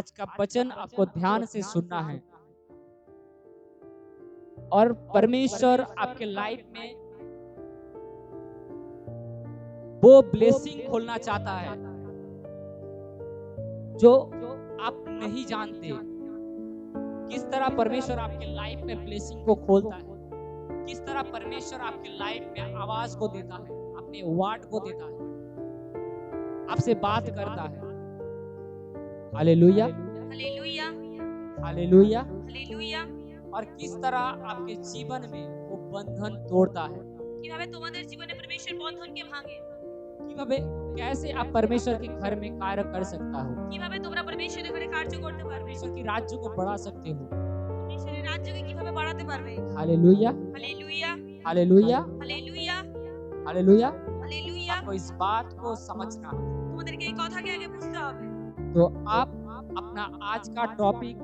आज का वचन आपको ध्यान से सुनना है और परमेश्वर आपके लाइफ में वो ब्लेसिंग खोलना चाहता है जो आप नहीं जानते। किस तरह परमेश्वर आपके लाइफ में ब्लेसिंग को खोलता है, किस तरह परमेश्वर आपके लाइफ में आवाज को देता है, अपने वर्ड को देता है, आपसे बात करता है। Hallelujah, hallelujah, hallelujah, hallelujah. और किस तरह आपके जीवन में वो बंधन तोड़ता है, কিভাবে তোমাদের জীবনে परमेश्वर বন্ধনকে ভাঙে, কিভাবে कैसे आप परमेश्वर के घर में कार्य कर सकता हो, কিভাবে তোমরা परमेश्वরের ঘরে কার্য করতে পারবে, परमेश्वर के राज्य को बढ़ा सकते हो। परमेश्वरेর রাজ্যকে কিভাবে বাড়াতে পারবে। Hallelujah, hallelujah, hallelujah, hallelujah, hallelujah. Hallelujah. आपको इस बात को समझना है। তোমাদেরকে এই কথাকে আগে বুঝতে হবে। तो आप अपना आज का टॉपिक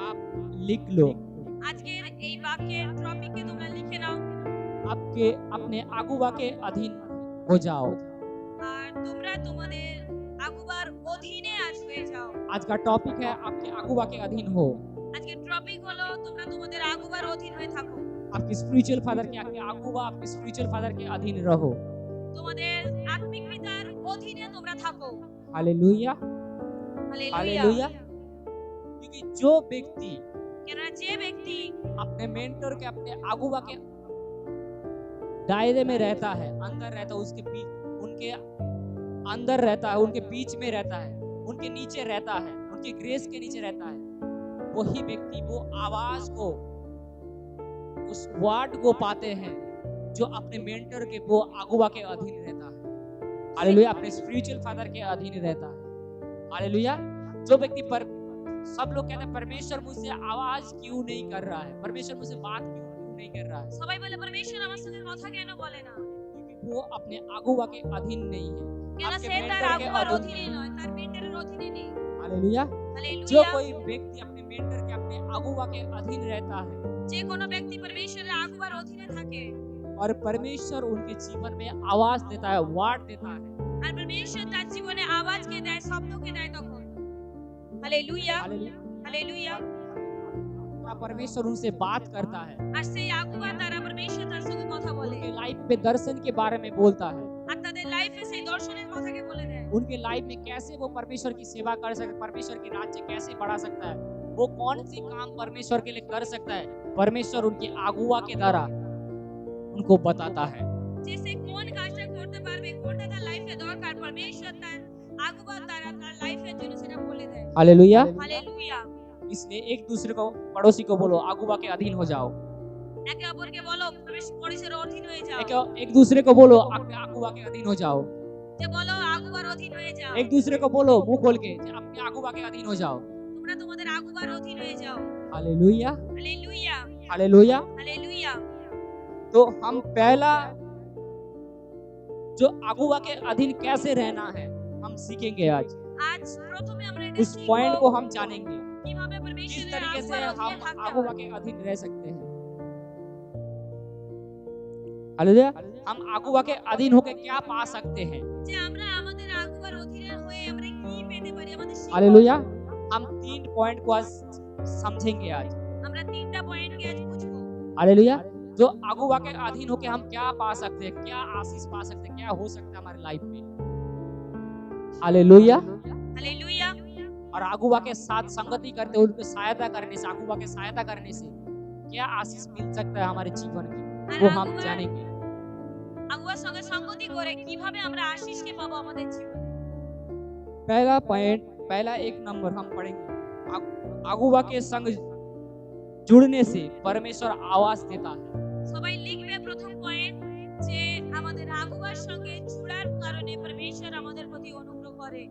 आप लिख लो, আজকের এই বাক্যের টপিককে তোমরা লিখে নাও आपके अपने अगुवा के अधीन हो जाओ। আর তোমরা তোমাদের আগুবার অধীনে হয়ে যাও। आज का टॉपिक है आपके अगुवा के अधीन हो। আজকের টপিক হলো তোমরা তোমাদের আগুবার অধীন হয়ে থাকো। आपके स्पिरिचुअल फादर के अगुवा, आपके स्पिरिचुअल फादर के अधीन रहो। তোমাদের আত্মিক পিতার অধীনে তোমরা থাকো। Hallelujah, hallelujah. हालेलुया। क्योंकि जो व्यक्ति কেননা যে ব্যক্তি अपने मेंटर के, अपने अगुवा के दायरे में रहता है, अंदर रहता है, उसके बीच, उनके अंदर रहता है, उनके बीच में रहता है, उनके नीचे रहता है, उनके ग्रेस के नीचे रहता है, वही व्यक्ति वो आवाज को, उस वर्ड को पाते हैं जो अपने मेंटर के, वो अगुवा के अधीन रहता है। हालेलुया, अपने स्पिरिचुअल फादर के अधीन रहता है। हालेलुया। जो व्यक्ति पर सब लोग कहते हैं परमेश्वर मुझसे आवाज क्यों नहीं कर रहा है, परमेश्वर मुझसे बात क्यों नहीं कर रहा है, সবাই বলে परमेश्वर আমার সঙ্গে কথা কেন বলে না, क्योंकि वो अपने अगुवा के अधीन नहीं है, কেন आपके সে তার मेंटर के আগুবার अधीन অধীনে নয়, তার মেন্টরের অধীনে নেই। हालेलुया। हालेलुया। जो कोई व्यक्ति अपने मेंटर के, अपने अगुवा के अधीन रहता है যে কোনো ব্যক্তি परमेश्वরের আগুবার অধীনে থাকে और परमेश्वर उनके जीवन में आवाज देता है, वर्ड देता है, আর परमेश्वर তার জীবনে আওয়াজকে দেয়, শব্দকে দেয় তখন। Hallelujah, hallelujah. हालेलुया। परमेश्वर उनसे बात करता है, আর সেই আগুবা তারা परमेश्वर তার সঙ্গে কথা বলে उनके लाइफ में दर्शन के बारे में बोलता है, আর তাদের লাইফে সেই দর্শনের কথাকে বলে দেয়। उनके लाइफ में कैसे वो परमेश्वर की सेवा कर सकते, परमेश्वर की राज्य कैसे बढ़ा सकता है, वो कौन सी काम परमेश्वर के लिए कर सकता है, परमेश्वर उनके अगुवा के द्वारा उनको बताता है। যে সে কোন কাজটা করতে পারবে, কোনটা তার লাইফে দরকার, परमेश्वर তার আগুবা তারা তার লাইফের জন্য সেটা বলে দেয়। हालेलुया। हालेलुया। इसलिए एक दूसरे को, पड़ोसी को बोलो अगुवा के अधीन हो जाओ। একে অপরকে বলো পরিসরের অধীন হয়ে যাও। एक दूसरे को बोलो अपने अगुवा के अधीन हो जाओ। যে বলো আগুবার অধীন হয়ে যাও। एक दूसरे को बोलो मुंह खोल के अपने अगुवा के अधीन हो जाओ। তোমরা তোমাদের আগুবার অধীন হয়ে যাও। Hallelujah, hallelujah, hallelujah. हालेलुया। तो हम पहला जो अगुवा के अधीन कैसे रहना है हम सीखेंगे आज। আজ প্রথমে আমরা এটা उस पॉइंट को हम जानेंगे কিভাবে किस परमेश्वরের तरीके से আগুবার অধীনে हम থাকতে अगुवा হবে। के अधीन रह सकते हैं। हालेलुया। हम अगुवा के अधीन होकर क्या पा सकते हैं। যে আমরা আমাদের আগুবার অধীনে হয়ে আমরা কি পেতে পারি, আমাদের শিক্ষা। हालेलुया। हम 3 पॉइंट को आज समझेंगे आज। আমরা তিনটা পয়েন্টকে আজ বুঝবো। हालेलुया। जो अगुवा के अधीन होकर हम क्या पा सकते हैं, क्या आशीष पा सकते हैं, क्या हो सकता है हमारे लाइफ में। हालेलुया। हालेलुया। और अगुवा के साथ संगति करते हुए उनको सहायता करने से, अगुवा के सहायता करने से क्या आशीष मिल सकता है हमारे जीवन की, वो हम जानेंगे। আগুবার সঙ্গে সঙ্গতি করে কিভাবে আমরা আশীষকে পাবো আমাদের জীবনে। पहला पॉइंट, पहला एक नंबर हम पढ़ेंगे, अगुवा के संग जुड़ने से परमेश्वर आवाज देता है। সবাই লিখবে প্রথম পয়েন্ট যে আমাদের আগুবার সঙ্গে জুড়ার কারণে परमेश्वर আমাদের প্রতি অনুগ্রহ করে,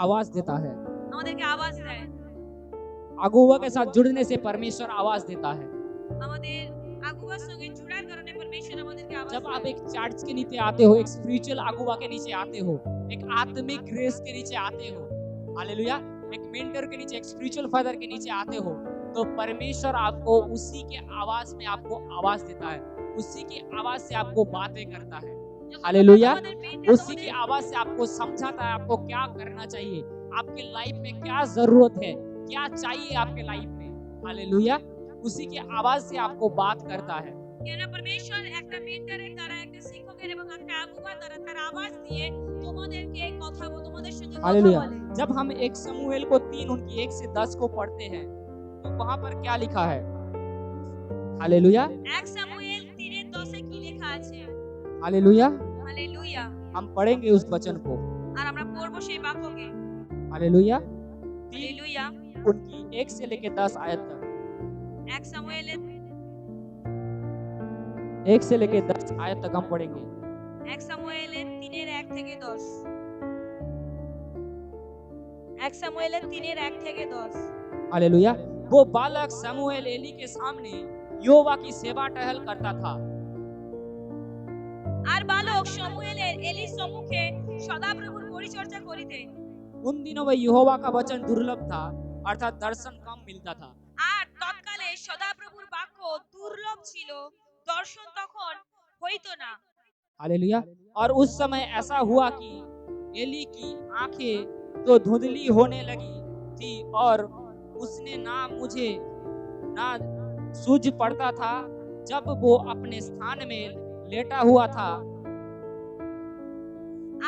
आवाज देता है। আমাদেরকে আওয়াজ দেয়। अगुवा के साथ जुड़ने से परमेश्वर आवाज देता है। আমাদের আগুবার সঙ্গে জুড়ার কারণে परमेश्वर আমাদেরকে আওয়াজ जब দেয়। आप एक चर्च के नीचे आते हो, एक स्पिरिचुअल अगुवा के नीचे आते हो, एक आत्मिक ग्रेस के नीचे आते हो, हालेलुया, एक मेंटर के नीचे, एक स्पिरिचुअल फादर के नीचे आते हो, तो परमेश्वर आपको उसी के आवाज में आपको आवाज देता है, उसी की आवाज से आपको बातें करता है। हालेलुया। उसी की आवाज से आपको समझाता है आपको क्या करना चाहिए, आपके लाइफ में क्या जरूरत है, क्या चाहिए आपके लाइफ में। हालेलुया। उसी की आवाज से आपको बात करता है। কেন পরমেশ্বর একটা মেন্টরের দ্বারা একটা শিক্ষকের এবং একটা আগুয়ার দ্বারা তার আওয়াজ দিয়ে তোমাদেরকে কথা তোমাদের সঙ্গে কথা हालेलुया। বলে। जब हम एक समूएल को 3 उनकी 1 से 10 को पढ़ते हैं तो वहां पर क्या लिखा है? हालेलुया। 1 সামুয়েল 3:10 কি লেখা আছে? हालेलुया। হালেলুয়া। हम पढ़ेंगे उस वचन को। আর আমরা পড়ব সেই বাক্যকে। हालेलुया। হালেলুয়া। उनकी 1 से लेके 10 आयत तक। 1 সামুয়েলের 1 से लेके 10 आयत तक हम पढ़ेंगे। 1 সামুয়েলের 3:1 থেকে 10। 1 সামুয়েলের 3:1 থেকে 10। हालेलुया। वो बालक समूएल एली के सामने यहोवा की सेवा टहल करता था। আর বালক শমুয়েলের এলির সম্মুখে সদাপ্রভুর পরিচর্যা করিতেন। उन दिनों में यहोवा का वचन दुर्लभ था, अर्थात दर्शन कम मिलता था। আর তৎকালে সদাপ্রভুর বাক্য দুর্লভ ছিল, দর্শন তখন হইতো না। हालेलुया। और उस समय ऐसा हुआ कि एली की आंखें तो धुंधली होने लगी थी और उसने ना सूझ पड़ता था। जब वो अपने स्थान में लेटा हुआ था,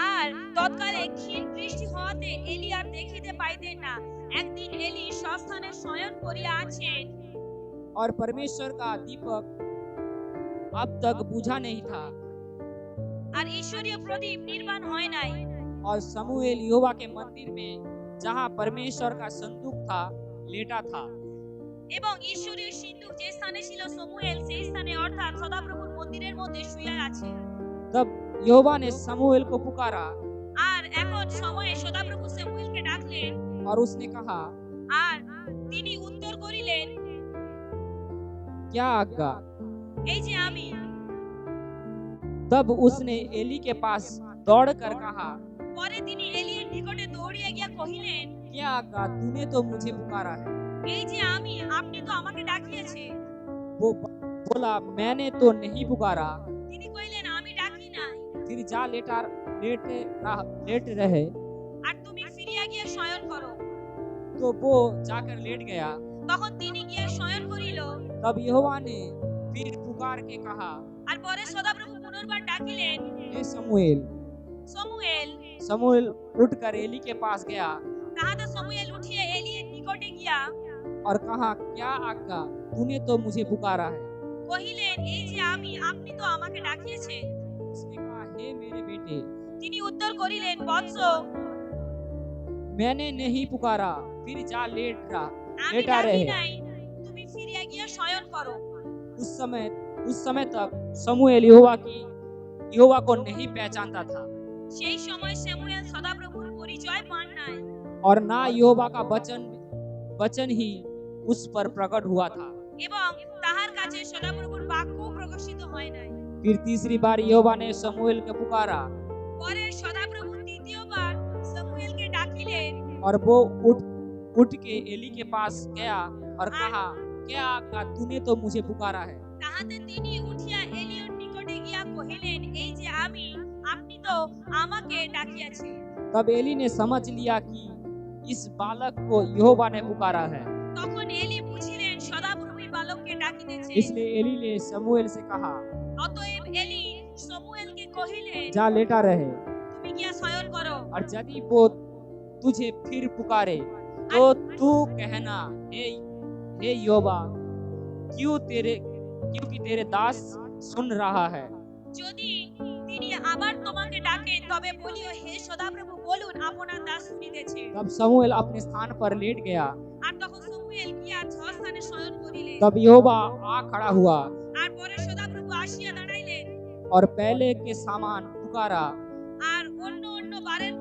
আর তৎকালে ক্ষীণ দৃষ্টি হওয়াতে এলি আর দেখিতে পাইতেন না। একদিন এলি স্বস্থানে শয়ন করিয়া আছেন और परमेश्वर का दीपक अब तक बुझा नहीं था আর ঈশ্বরীয় প্রদীপ নির্বাণ হয় নাই। और समूएल यहोवा के मंदिर में जहाँ परमेश्वर का संदूक था लेटा था। এবং ঈশ্বরীয় সিন্ধুক যে স্থানে ছিল সমুয়েল সেই স্থানে অর্থাৎ সদাপ্রভুর মন্দিরের মধ্যে শুয়ে আছে। तब यहोवा ने समूएल को पुकारा আর এখন সময়ে সদাপ্রভু সমুয়েলকে ডাকলেন और उसने कहा, আর তিনি উত্তর করিলেন, क्या आज्ञा? এই যে আমি। तब उसने एली के पास दौड़कर कहा, পরে তিনি এলিয়ের নিকটে দৌড়িয়া গিয়া কহিলেন, क्या आज्ञा? तूने तो मुझे पुकारा है। এই যে আমি, আপনি তো আমাকে ডাকিয়েছে। वो बोला, मैंने तो नहीं पुकारा। তিনি কহিলেন, আমি ডাকি নাই। फिर जा लेट रहे। আর তুমি ফিরিয়া গিয়া শয়ন করো। तो वो जाकर लेट गया। তখন তিনি গিয়া শয়ন করিল। तब यहोवा ने फिर पुकार के कहा, আর পরে সদাপ্রভু পুনর্বার ডাকিলেন, हे समूएल। সমুয়েল। समूएल उठकर एली के पास गया তাহাতে সমুয়েল উঠিয়া এলিয়ের নিকটে গিয়া और कहा, क्या आज्ञा? तूने तो मुझे पुकारा है। কহিলেন, এই যে আমি, আপনি তো আমাকে ডাকিয়েছে। उसने कहा, हे मेरे बेटे, তিনি উত্তর করিলেন, বৎস, मैंने नहीं पुकारा। फिर जा আমি लेटा ডাকি रहे। নাই, তুমি ফিরিয়া গিয়া শয়ন করো। उस समय तक समूएल यहोवा को नहीं पहचानता था সেই সময় সমুয়েল সদাপ্রভুর পরিচয় পান নাই। और ना यहोवा का वचन ही उस पर प्रकट हुआ था। এবং তাহার কাছে সদাপ্রভুর বাক্য প্রকাশিত হয় নাই। फिर तीसरी बार यहोवा ने समूएल को पुकारा পরে সদাপ্রভু দ্বিতীয়বার সমুয়েলকে ডাকিলেন और वो उठ के एली के पास गया और कहा, क्या आज्ञा? तूने तो मुझे पुकारा है। তাহাতে তিনি উঠিয়া এলিয়র নিকটে গিয়া কহিলেন, এই যে আমি, আপনি তো আমাকে ডাকিয়াছেন। तब एली ने समझ लिया कि इस बालक को यहोवा ने पुकारा है। তখন এলি বুঝিলেন সদাপ্রভু বালককে ডাকিতেছে। इसलिए एली ने समूएल से कहा, অতএব এলি সমুয়েলকে কহিলেন, जा लेटा रहे। তুমি গিয়া শয়ন করো। और यदि वो तुझे फिर पुकारे तो तू कहना, हे यहोवा, क्योंकि तेरे दास सुन रहा है। যদি তিনি আবার তোমাকে ডাকেন তবে বলিও, হে সদাপ্রভু, বলুন, আপনার দাস শুনিতেছে। तब समूएल अपने स्थान पर लेट गया। আর তখন সমুয়েল গিয়া স্বস্থানে শয়ন করিলেন। तब यहोवा आ खड़ा हुआ আর পরে সদাপ্রভু আসিয়া দাঁড়াইলেন और पहले के समान पुकारा, আর অন্য বারের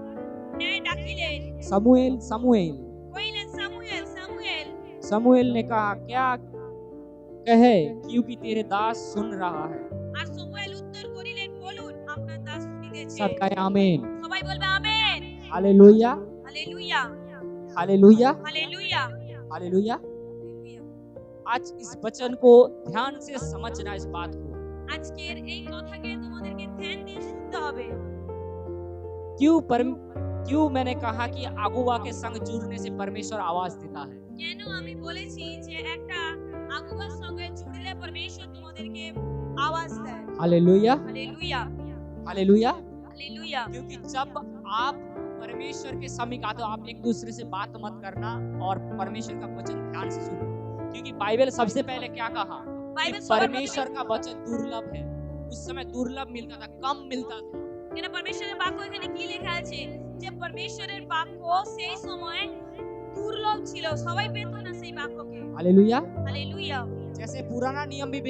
ন্যায় ডাকিলেন, समूएल समूएल। কহিলেন, সামুয়েল সামুয়েল। समूएल ने कहा, क्या कहे, क्योंकि तेरे दास सुन रहा है। আর সমুয়েল উত্তর করিলেন, বলুন, আপনার দাস শুনিতেছে। सब कहे आमीन। সবাই বলবে amen. Hallelujah hallelujah hallelujah hallelujah hallelujah. आज इस वचन को ध्यान से समझना, इस बात को। আজকের এই কথাকে তোমাদেরকে ধ্যান দিয়ে শুনতে হবে। क्यों मैंने कहा कि अगुवा के संग जुड़ने से परमेश्वर आवाज देता है? কেন আমি বলেছি যে একটা আগুবার সঙ্গে জুড়লে পরমেশ্বর তোমাদেরকে আওয়াজ দেয়। Hallelujah, hallelujah hallelujah. हालेलुया। क्योंकि जब आप परमेश्वर के समीप आते हो, आप एक दूसरे से बात मत करना और परमेश्वर का वचन ध्यान से सुनो, क्योंकि बाइबल सबसे पहले क्या कहा कि बाइबल सबर परमेश्वर का वचन दुर्लभ है। उस समय दुर्लभ मिलता था, कम मिलता था। কেন পরমেশ্বরের বাক্য এখানে কি লেখা আছে যে পরমেশ্বরের বাক্য সেই সময় দুর্লভ ছিল, সবাই পেত না সেই বাক্যকে। हालेलुया। হালেলুয়া। जैसे पुराना नियम भी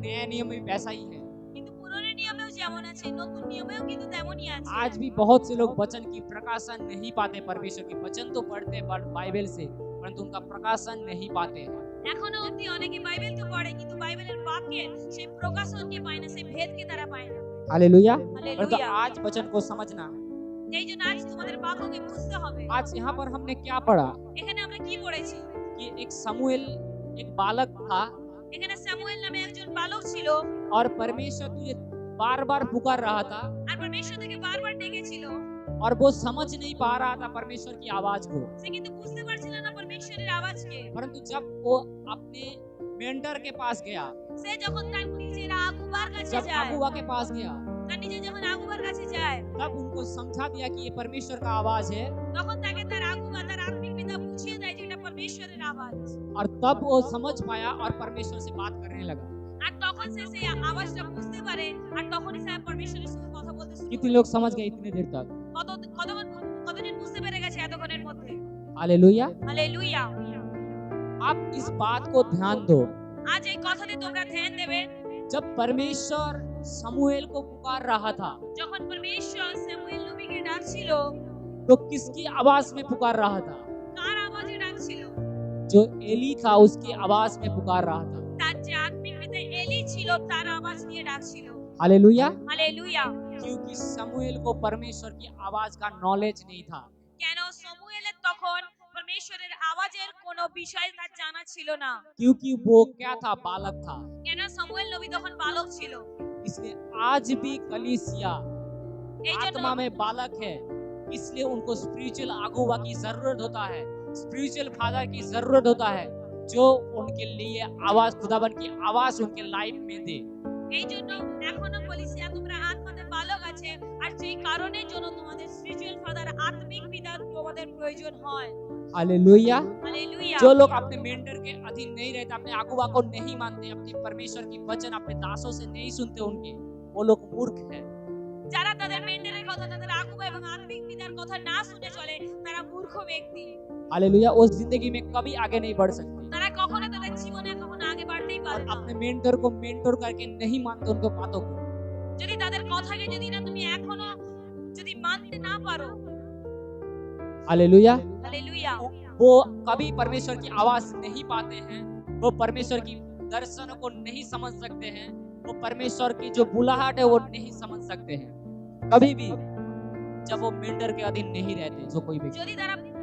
नया नियम भी वैसा ही है। কিন্তু পুরনো নিয়মেও যেমন আছে নতুন নিয়মেও কিন্তু তেমনই আছে। आज भी बहुत से लोग वचन की प्रकाशन नहीं पाते, परमेश्वर की वचन तो पढ़ते हैं बाइबल से, परंतु उनका प्रकाशन नहीं पाते हैं। এখনো অবধি অনেকে বাইবেল তো পড়ে কিন্তু বাইবেলের বাক্যের সেই প্রকাশনকে পায় না, সেই ভেদকে তারা পায় না। हालेलुया। हालेलुया। परंतु आज वचन को समझना है। এই জন্য আজ তোমাদের বাক্যকে বুঝতে হবে। आज यहाँ पर हमने क्या पढ़ा এখানে আমরা কি পড়েছি? कि एक समूएल एक बालक था এখানে স্যামুয়েল নামে একজন বালক ছিল और परमेश्वर तुझे बार बार पुकार रहा था আর পরমেশ্বর তাকে বারবার ডেকেছিল। और वो समझ नहीं पा रहा था परमेश्वर की आवाज को। সে কিন্তু বুঝতে পারছিল না পরমেশ্বরের আওয়াজকে। परंतु जब वो अपने मेंटर के पास गया, সে যখন তার নিজের আগুবার কাছে जब যায়, अगुवा के पास गया, তার নিজে যখন আগুবার কাছে যায়, तब उनको समझा दिया कि ये परमेश्वर का आवाज है। তখন তাকে তার আগুবা তার আত্মিক পিতা বুঝিয়ে দেয় যে এটা পরমেশ্বরের আওয়াজ। और तब वो समझ पाया और परमेश्वर से बात करने लगा। আর তখন সে সেই আওয়াজটা বুঝতে পারে আর তখনই সে পরমেশ্বরের সঙ্গে কথা বলতে শুরু कितने করে। लोग समझ गए इतने देर तक? কতজন বুঝতে পেরে গেছে এতক্ষণের মধ্যে? हालेलुया। হালেলুয়া। आप इस बात को ध्यान दो, আজ এই কথাটি তোমরা ধ্যান দেবে। जब परमेश्वर समूएल को पुकार रहा था যখন পরমেশ্বর স্যামুয়েল নবীকে ডাকছিল, तो किसकी आवाज में पुकार रहा था? কার আওয়াজে ডাকছিল? जो एली था उसकी आवाज में पुकार रहा था। তার যে আত্মিক পিতা এলি ছিল তার আওয়াজ নিয়ে ডাকছিল। हालेलुया। হালেলুয়া। क्योंकि समूएल को परमेश्वर की आवाज का नॉलेज नहीं था। কেন সমুয়েলের তখন পরমেশ্বরের আওয়াজের কোনো বিষয় তার জানা ছিল না। क्योंकि वो क्या था? बालक था। কেন সমুয়েল নবী তখন বালক ছিল। इसलिए आज भी कलीसिया এই জন্য आत्मा में बालक है, इसलिए उनको स्पिरिचुअल अगुवा की जरूरत होता है, स्पिरिचुअल फादर की जरूरत होता है, जो उनके लिए आवाज, खुदाबंद की आवाज उनके लाइफ में दे। এই জন্য এখনো কলিসিয়া তোমরা আত্মাতে বালক আছে আর সেই কারণের জন্য তোমাদের স্পিরিচুয়াল ফাদার আত্মিক পিতার তোমাদের প্রয়োজন হয়। हालेलुया। हालेलुया। जो लोग अपने मेंटर के अधीन नहीं रहते, अपने अगुवा को नहीं मानते, अपने परमेश्वर की वचन अपने दासों से नहीं सुनते उनके, वो लोग मूर्ख हैं। যারা তাদের মেন্টরের কথা, তাদের আগুবা এবং আত্মিক পিতার কথা না শুনে চলে তারা মূর্খ ব্যক্তি। हालेलुया। उस जिंदगी में कभी आगे नहीं बढ़ सकते তারা কখনো তাদের জীবনে কখনো আগে বাড়তেই और পারে না। अपने मेंटर को मेंटर करके नहीं मानते उनको बातों को। যদি তাদের কথাকে যদি না তুমি এখনো যদি মানতে না পারো, हालेलुया। हालेलुया, वो कभी परमेश्वर की आवाज नहीं पाते हैं, वो परमेश्वर की दर्शन को नहीं समझ सकते हैं, वो परमेश्वर की जो बुलाहट है वो नहीं समझ सकते हैं कभी भी, जब वो मेंटर के अधीन नहीं रहते। जो कोई भी যদি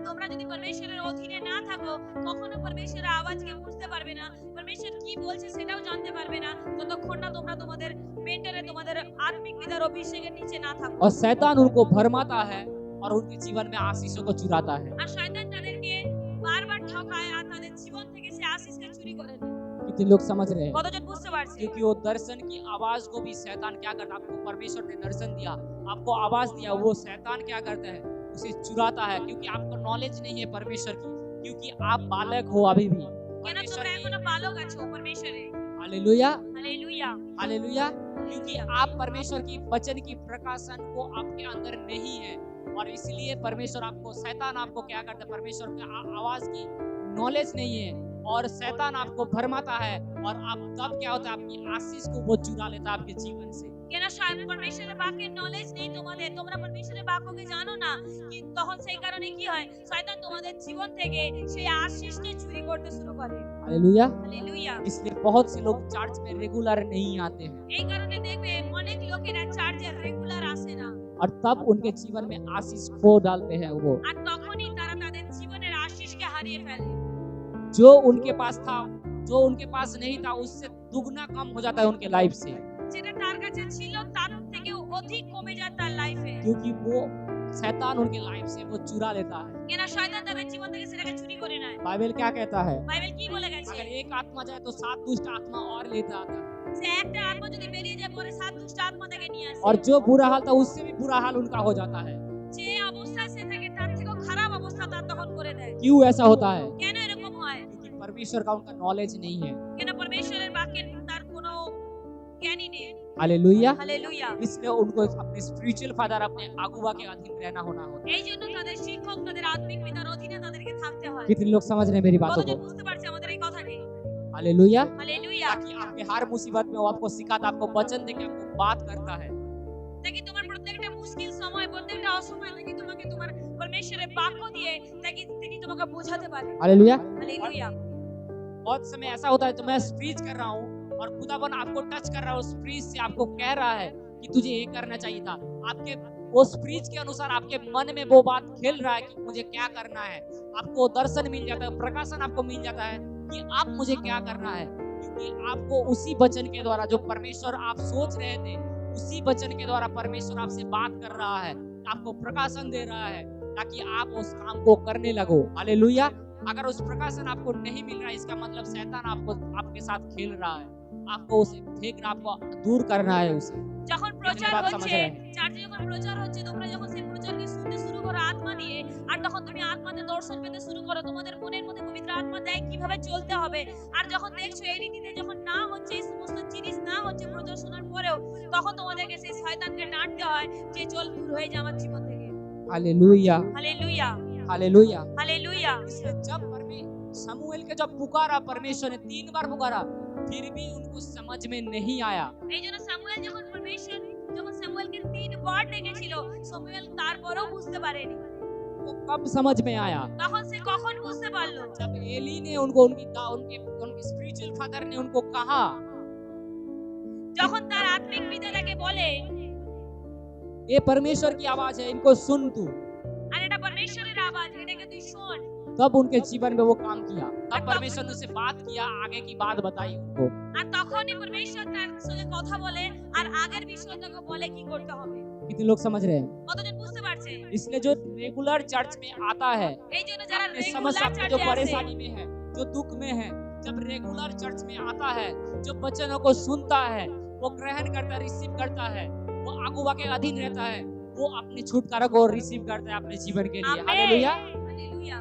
তোমরা যদি পরমেশ্বরের অধীনে না থাকো কখনো পরমেশ্বরের আওয়াজকে বুঝতে পারবে না, পরমেশ্বর কি বলছে সেটাও জানতে পারবে না যতক্ষণ না তোমরা তোমাদের মেন্টরে তোমাদের আত্মিক পিতার অভিষেকের নিচে না থাকো। और शैतान उनको भरमाता है और उनके जीवन में आशीषों को चुराता है। আর শয়তান তাদেরকে বারবার ঠকায় আর তাদের জীবন থেকে সে আশীষকে চুরি করে নেয়। कितने लोग समझ रहे हैं? কতজন বুঝতে পারছে? क्योंकि वो दर्शन की आवाज को भी शैतान क्या करता है? आपको परमेश्वर ने दर्शन दिया, आपको आवाज दिया, वो शैतान क्या करता है? उसे चुराता है, क्योंकि आपको नॉलेज नहीं है परमेश्वर की, क्योंकि आप बालक हो अभी भी কেন परमेश्वर তোমরা की। এখনো বালক আছো পরমেশ্বরে? हालेलुया। হালেলুয়া। हालेलुया। क्योंकि आप परमेश्वर की वचन की प्रकाशन को आपके अंदर नहीं है और इसलिए परमेश्वर आपको, शैतान आपको क्या करता है? परमेश्वर की आवाज की नॉलेज नहीं है और शैतान आपको भरमाता है और आप तब क्या होता है? आपकी आशीष को वो चुरा लेता है आपके जीवन से। কেন পরমেশ্বরের বাক্যের নলেজ নেই তোমাদের, তোমরা পরমেশ্বরের বাক্যকে জানো না, কি তখন সেই কারণে কি হয়? শয়তান তোমাদের জীবন থেকে সেই আশীষকে চুরি করতে শুরু করে। हालेलुया। হালেলুয়া। इसलिए बहुत से लोग चर्च में रेगुलर नहीं आते हैं এই কারণে দেখবে অনেক লোকেরা চার্চে রেগুলার আসে না और तब उनके जीवन में आशीष खो डालते हैं वो। আর তখনই তারা তাদের জীবনের আশীষকে হারিয়ে ফেলে। जो उनके पास था, जो उनके पास नहीं था, उससे दुगना कम हो जाता है उनके लाइफ से, যেটা তার কাছে ছিল তার থেকেও অধিক কমে যায় তার লাইফে। क्योंकि वो शैतान उनके लाइफ से वो चुरा लेता है। কেন শয়তান তাদের জীবন থেকে সেটাকে চুরি করে নেয়। बाइबल क्या कहता है? বাইবেল কি বলে গেছে? अगर एक आत्मा जाए तो 7 दुष्ट आत्मा और लेता आता है। সে একটা আত্মা যদি বেরিয়ে যায় পরে সাত দুষ্ট আত্মা তাকে নিয়ে আসে। और जो बुरा हाल था उससे भी बुरा हाल उनका हो जाता है। যে অবস্থায় সে থাকে তার থেকেও খারাপ অবস্থা তার তখন করে দেয়। क्यों ऐसा होता है? কেন এরকম হয়? क्योंकि परमेश्वर का उनका नॉलेज नहीं है। কেন পরমেশ্বরের বাক্যের তার কোনো জ্ঞানই নেই। हालेलुया। হালেলুয়া। इसलिए उनको अपने स्पिरिचुअल फादर अपने अगुवा के अधीन रहना होना होता এই জন্য তাদের শিক্ষক তাদের আত্মিক পিতার অধীনে তাদেরকে থাকতে হয়। है। कितने लोग समझ रहे हैं मेरी बातों কতজন को? বুঝতে পারছে আমাদের এই কথাটি? हालेलुया। হালেলুয়া। ताकि आपके हर मुसीबत में वो आपको सिखाता, आपको वचन देके आपको बात करता है। তাকে তোমার প্রত্যেকটা মুশকিল সময় প্রত্যেকটা অসময় থেকে তোমাকে তোমার পরমেশ্বরের বাক্য দিয়ে তাকে তিনি তোমাকে বোঝাতে পারে। हालेलुया। হালেলুয়া। बहुत समय ऐसा होता है तो मैं स्पीच कर रहा हूँ और खुदावन आपको टच कर रहा है, उस स्पीच से आपको कह रहा है कि तुझे ये करना चाहिए था। आपके वो स्पीच के अनुसार आपके मन में वो बात खेल रहा है कि मुझे क्या करना है। आपको दर्शन मिल जाता है, प्रकाशन आपको मिल जाता है कि आप मुझे क्या करना है, क्योंकि आपको उसी वचन के द्वारा जो परमेश्वर आप सोच रहे थे, उसी वचन के द्वारा परमेश्वर आपसे बात कर रहा है, आपको प्रकाशन दे रहा है ताकि आप उस काम को करने लगो। हालेलुया। अगर उस प्रकाशन आपको नहीं मिल रहा है, इसका मतलब शैतान आपको आपके साथ खेल रहा है, आपको उसे फेंकना, आपको दूर करना है उसे। যখন প্রচার বাত समझ হচ্ছে, रहे हैं? চার্চে যখন প্রচার হচ্ছে, তোমরা যখন সেই প্রচারকে শুনতে শুরু করো আত্মা দিয়ে, আর তখন তুমি আত্মাতে দর্শন পেতে শুরু করো, তোমাদের মনের মধ্যে পবিত্র আত্মা দেয় কিভাবে চলতে হবে। আর যখন দেখছো এই রীতিতে যখন না হচ্ছে, এই সমস্ত জিনিস না হচ্ছে প্রচার শোনার পরেও, তখন তোমাদেরকে সেই শয়তানকে ডাঁটতে হয় যে চল দূর হয়ে যা আমার জীবন থেকে। हालेलुया। হালেলুয়া। हालेलुया। হালেলুয়া। इसलिए जब शमूएल के जब पुकारा परमेश्वर ने 3 बार पुकारा, फिर भी उनको समझ में नहीं आया। এই জন্য সামুয়েল যখন পরমেশ্বর যখন সামুয়েলকে 3 বার ডেকেছিল, সামুয়েল তারপরেও বুঝতে পারেনি। वो कब समझ में आया? তখন সে কখন বুঝতে পারলো? जब एली ने उनको उनके स्पिरिचुअल फादर ने उनको कहा, যখন তার আত্মিক পিতা তাকে বলে, ये परमेश्वर की आवाज है, इनको सुन तू। আর এটা পরমেশ্বরের আওয়াজ, এটাকে তুই শোন। तब उनके जीवन में वो काम किया, तब परमेश्वर ने उससे बात किया, आगे की बात बताई उनको। আর তখনই পরমেশ্বর তার সঙ্গে কথা বলে আর আগের বিষয় তাকে বলে কি করতে হবে। कितने लोग समझ रहे हैं? কতজন বুঝতে পারছে? इसलिए जो रेगुलर चर्च में आता है, এই জন্য যারা अपने রেগুলার समस्या में जो চার্চে আসে, परेशानी में है, जो दुख में है, जब रेगुलर चर्च में आता है, जो वचनों को सुनता है, वो ग्रहण करता है, रिसीव करता है, वो अगुवा के अधीन रहता है, वो अपने छुटकारा को रिसीव करता है अपने जीवन के लिए। आमीन। हालेलुया। हालेलुया।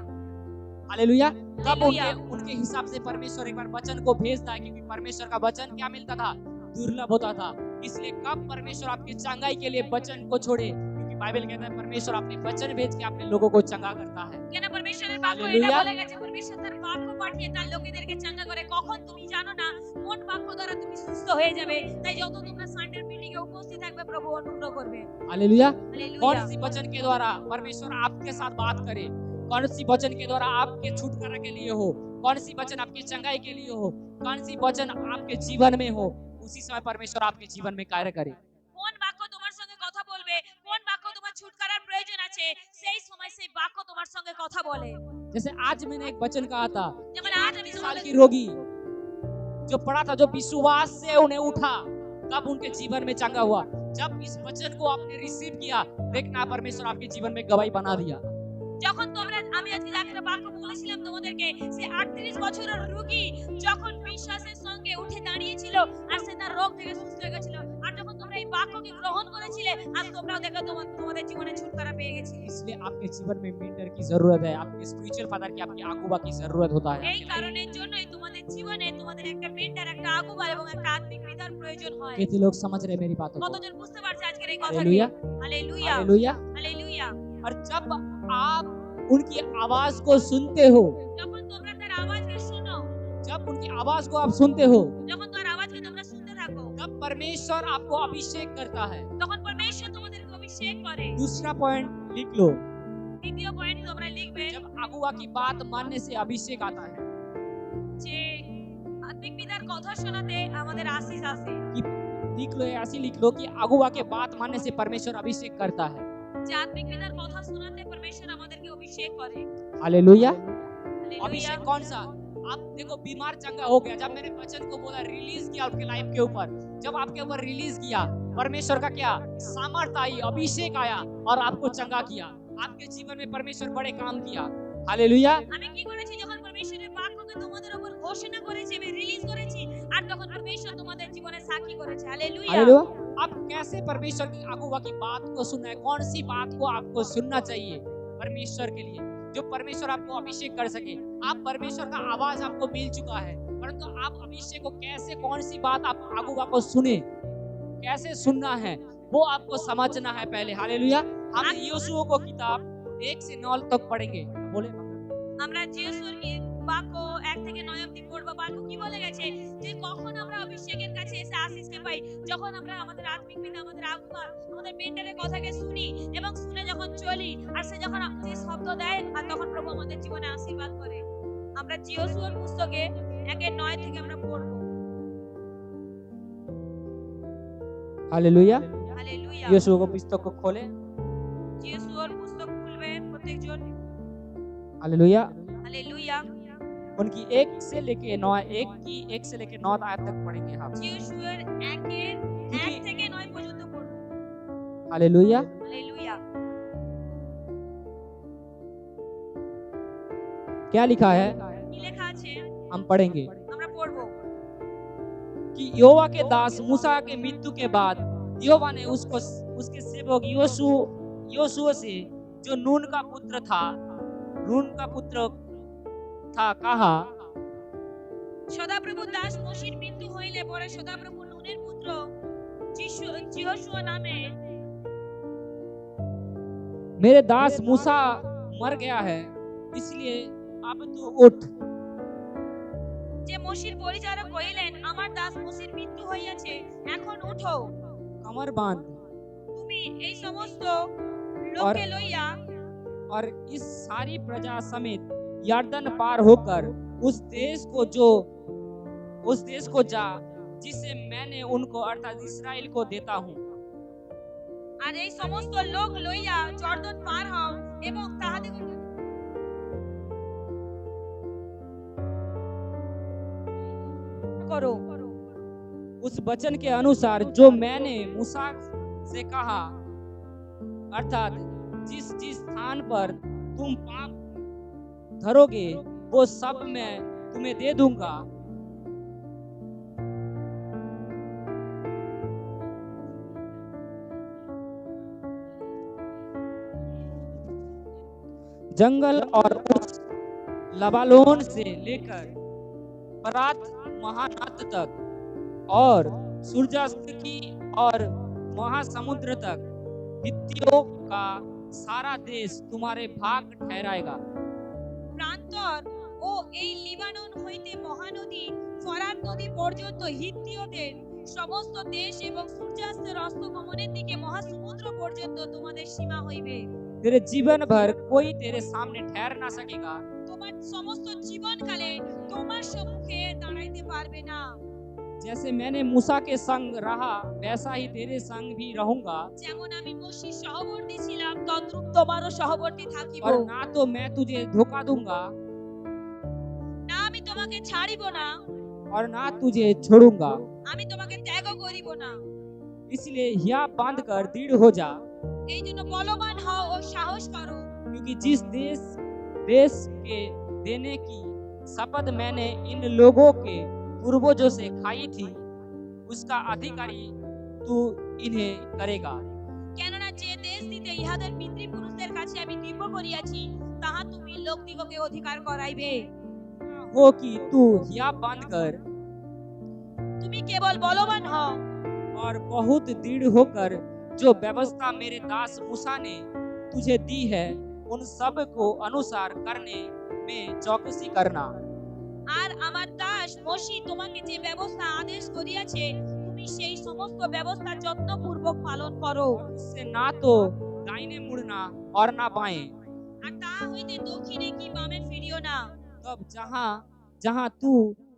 हालेलुया। तब हालेलुया। उनके हिसाब से परमेश्वर एक बार वचन को भेजता है, क्योंकि परमेश्वर का वचन क्या मिलता था? दुर्लभ होता था। इसलिए कब परमेश्वर आपकी चंगाई के लिए वचन को छोड़े, क्योंकि बाइबल कहता है परमेश्वर अपने वचन भेज के अपने लोगों को चंगा करता है। কেন পরমেশ্বরের বাক্য এটা হালেলুয়া। বলে গেছে, পরমেশ্বর তার বাক্য পাঠিয়ে তার লোকেদেরকে চাঙ্গা করে। কখন তুমি জানো না কোন বাক্য দ্বারা তুমি সুস্থ হয়ে যাবে। তাই যত তোমরা সানডে মিটিং এ উপস্থিত থাকবে প্রভু অনুগ্রহ করবে। हालेलुया। हालेलुया। कौन सी वचन के द्वारा परमेश्वर आपके साथ बात करे, कौन सी वचन के द्वारा आपके छुटकारा के लिए हो, कौन सी वचन आपकी चंगाई के लिए हो, कौन सी वचन आपके जीवन में हो, उसी समय परमेश्वर आपके जीवन में कार्य करे। কোন বাক্য তোমার সঙ্গে কথা বলবে, কোন বাক্য তোমার ছুটকারার প্রয়োজন আছে, সেই সময় সেই বাক্য তোমার সঙ্গে কথা বলে। जैसे आज मैंने एक वचन कहा था, যেমন আজ আমি 30 साल তোমাদের की रोगी जो पड़ा था, जो विश्वास से उन्हें उठा, तब उनके जीवन में चंगा हुआ। जब इस वचन को आपने रिसीव किया, देखना परमेश्वर आपके जीवन में गवाही बना दिया। যখন তোমরা আমি আজকে একটা বাক্য বলেছিলাম তোমাদেরকে, সে 38 বছরের রোগী যখন বিশ্বাসের সঙ্গে উঠে দাঁড়িয়েছিল আর সে তার রোগ থেকে সুস্থ হয়ে গেছিল। আর যখন তোমরা এই বাক্যকে গ্রহণ করেছিলে, আজ তোমরাও দেখো তোমাদের জীবনে ছুটকারা পেয়ে গেছিলে। इसलिए आपके जीवन में मेंटर की जरूरत है, आपके स्पिरिचुअल फादर की, आपकी अगुवा की जरूरत होता है। এই কারণের জন্যই তোমাদের জীবনে তোমাদের একটা মেন্টর, একটা আগুবা এবং একটা আত্মিক পিতার প্রয়োজন হয়। कितने लोग समझ रहे हैं मेरी बातों को? কতজন বুঝতে পারছে আজকের এই কথাটি? हालेलुया। হালেলুয়া। हालेलुया। হালেলুয়া। और जब आप उनकी आवाज को सुनते हो, যখন তোমরা তার আওয়াজকে শোনো, जब उनकी आवाज को आप सुनते हो, যখন তার আওয়াজকে তোমরা শুনতে থাকো, तब परमेश्वर आपको अभिषेक करता है। তখন পরমেশ্বর তোমাদেরকে অভিষেক করে। दूसरा पॉइंट लिख लो, দ্বিতীয় পয়েন্ট তোমরা লিখবে जब अगुवा की बात मानने से अभिषेक आता है। যে আত্মিক পিতার কথা শোনাতে আমাদের আশীষ আসে। लिख लो, ऐसी लिख लो कि अगुवा के बात मानने से परमेश्वर अभिषेक करता है। যে আত্মিক পিতার কথা শোনাতে পরমেশ্বর আমাদেরকে অভিষেক করে। हालेलुया। হালেলুয়া। अभिषेक कौन सा? आप देखो बीमार चंगा हो गया, जब मेरे वचन को बोला, रिलीज किया उनके लाइफ के ऊपर, जब आपके ऊपर रिलीज किया, परमेश्वर का क्या सामर्थ आई, अभिषेक आया और आपको चंगा किया। आपके जीवन में परमेश्वर बड़े काम किया। हालेलुया। আমি কি করেছি যখন পরমেশ্বরের বাক্যকে তোমাদের উপর ঘোষণা করেছি, আমি রিলিজ করেছি, আর তখন পরমেশ্বর তোমাদের জীবনে সাক্ষী করেছে। হালেলুয়া। हालेलुया। आप कैसे परमेश्वर की अगुवा की बात को सुनना है, कौन सी बात को आपको सुनना चाहिए परमेश्वर के लिए, जो परमेश्वर आपको अभिषेक कर सके। आप परमेश्वर का आवाज आपको मिल चुका है, परंतु आप अभिषेक को कैसे, कौन सी बात आप अगुवा को सुने, कैसे सुनना है, वो आपको समझना है पहले। हालेलुया। हम यहोशू को किताब 1 से 9 तक पढ़ेंगे। बोले আমরা যিশুর কি বাক্য 1 থেকে 9 অবধি পড়ব। বাক্য কি বলে গেছে যে কখন আমরা অভিষেকের কাছে এসে আশীষকে পাই, যখন আমরা আমাদের আত্মিক পিতা, আমাদের আগুয়া, আমাদের মেন্টরের কথাকে শুনি এবং শুনে যখন চলি, আর সে যখন যে শব্দ দেয়, আর তখন প্রভু আমাদের জীবনে আশীর্বাদ করে। আমরা যিশুর পুস্তকে 1-9 থেকে আমরা পড়ব। हालेलुया। हालेलुया। यहोशू को पुस्तक को खोले। যিশুর পুস্তক খুলবে প্রত্যেকজন। हालेलुया। हालेलुया। उनकी 1 से लेके 9 आयत तक पढ़ेंगे हम। যিশুর 1 থেকে 9 পর্যন্ত পড়ব। हालेलुया। हालेलुया। क्या लिखा है কি লেখা আছে हम पढ़ेंगे আমরা পড়ব। कि यहोवा के दास मूसा के मृत्यु के बाद यहोवा ने उसको उसके सेवक योशुआ से, जो नून का पुत्र था कहा, সদাপ্রভু দাস মোশির মৃত্যু হইলে পরে সদাপ্রভু নুনের পুত্র যিহোশুয়া নামে, मेरे दास मूसा मर गया है, इसलिए अब तू उठ। যে মোশির পরিচারক কহিলেন, আমার দাস মোশির মৃত্যু হইয়াছে, এখন উঠো, कमर बांध তুমি এই সমস্ত লোককে লইয়া और इस सारी प्रजा समेत यरदन पार होकर उस देश को जा जिसे मैंने उनको अर्थात इस्राएल को देता हूँ। আর এই সমস্ত লোক লইয়া জর্দন পার হও এবং তাহাদের करो उस वचन के अनुसार जो मैंने मूसा से कहा, अर्थात जिस जिस स्थान पर तुम पाप धरोगे वो सब मैं तुम्हें दे दूंगा। जंगल और उस लबालोन से लेकर परात महानद तक और सूर्यास्त की और महासमुद्र तक हित्तियों का सारा देश तुम्हारे भाग ठहराएगा। প্রান্তর ও এই লিবানন হইতে মহানদী ফরাত নদী পর্যন্ত হিত্তিয়দের সমস্ত দেশ এবং সূর্যাস্তের অস্তগমনের দিকে মহাসমুদ্র পর্যন্ত তোমাদের সীমা হইবে। तेरे जीवन भर कोई तेरे सामने ठहर ना सकेगा। তোমার সমস্ত জীবনকালে তোমার সম্মুখে দাঁড়াইতে পারবে না। जैसे मैंने मूसा के संग रहा वैसा ही तेरे संग भी रहूंगा। যেমন আমি মোশির সহবর্তী ছিলাম, তদ্রূপ তোমারও সহবর্তী থাকিব। और ना तो मैं तुझे धोखा दूंगा না আমি তোমাকে ছাড়িব না, और ना तुझे छोड़ूंगा। আমি তোমাকে ত্যাগও করিব না। इसलिए हिया बांध कर दृढ़ हो जा, এই জন্য বলবান হও ও সাহস করো। क्योंकि जिस देश के देने की शपथ मैंने इन लोगों के पूर्वजों से खाई थी, उसका अधिकारी तू इन्हें करेगा। কেননা যে দেশ দিতে ইহাদের পিতৃপুরুষদের কাছে আমি দিব্য করিয়াছি, তাহা তুমি লোকদিগকে অধিকার করাইবে। हो कि तू हिया बांध कर তুমি কেবল বলবান হও और बहुत दृढ़ होकर जो व्यवस्था मेरे दास मूसा ने तुझे दी है उन सब को अनुसार करने में चौकसी करना। আর আমার দাস মোশি তোমাকে যে ব্যবস্থা আদেশ করিয়াছে, তুমি সেই সমস্ত ব্যবস্থা যত্নপূর্বক পালন করো। उससे ना तो दाहिने मुड़ना और ना बाएं। আর তাহা হইতে দক্ষিণে কি বামে ফিরিও না। तब जहां जहां तू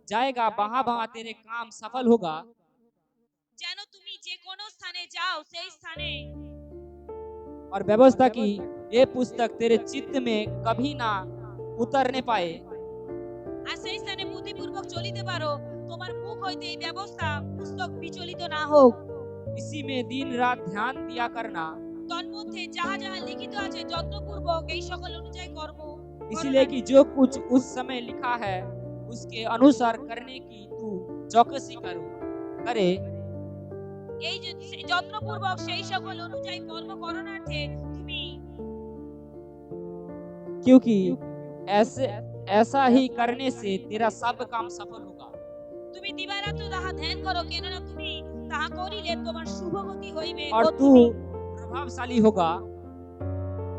जाएगा वहां वहां तेरे काम सफल होगा। যেন তুমি যে কোন স্থানে যাও সেই স্থানে और व्यवस्था की ये पुस्तक तेरे चित्त में कभी ना उतरने पाए। আর সেই স্থানে বুদ্ধিপূর্বক চলিতে পারো, তোমার মুখ হইতে এই ব্যবস্থা পুস্তক বিচলিত না হোক। इसी में दिन रात ध्यान दिया करना তন্মধ্যে যাহা যাহা লিখিত আছে যত্নপূর্বক এই সকল অনুযায়ী কর্ম इसलिए कि जो कुछ उस समय लिखा है उसके अनुसार करने की तू चौकसी करे। এই যে যত্নপূর্বক সেই সকল অনুযায়ী কর্ম করণার্থে তুমি क्योंकि ऐसा ही करने से तेरा सब काम सफल होगा। তুমি দিবারাত্র তাহা ধ্যান করো, কেননা তুমি তাহা করিলে তোমার শুভগতি হইবে और तू प्रभावशाली होगा।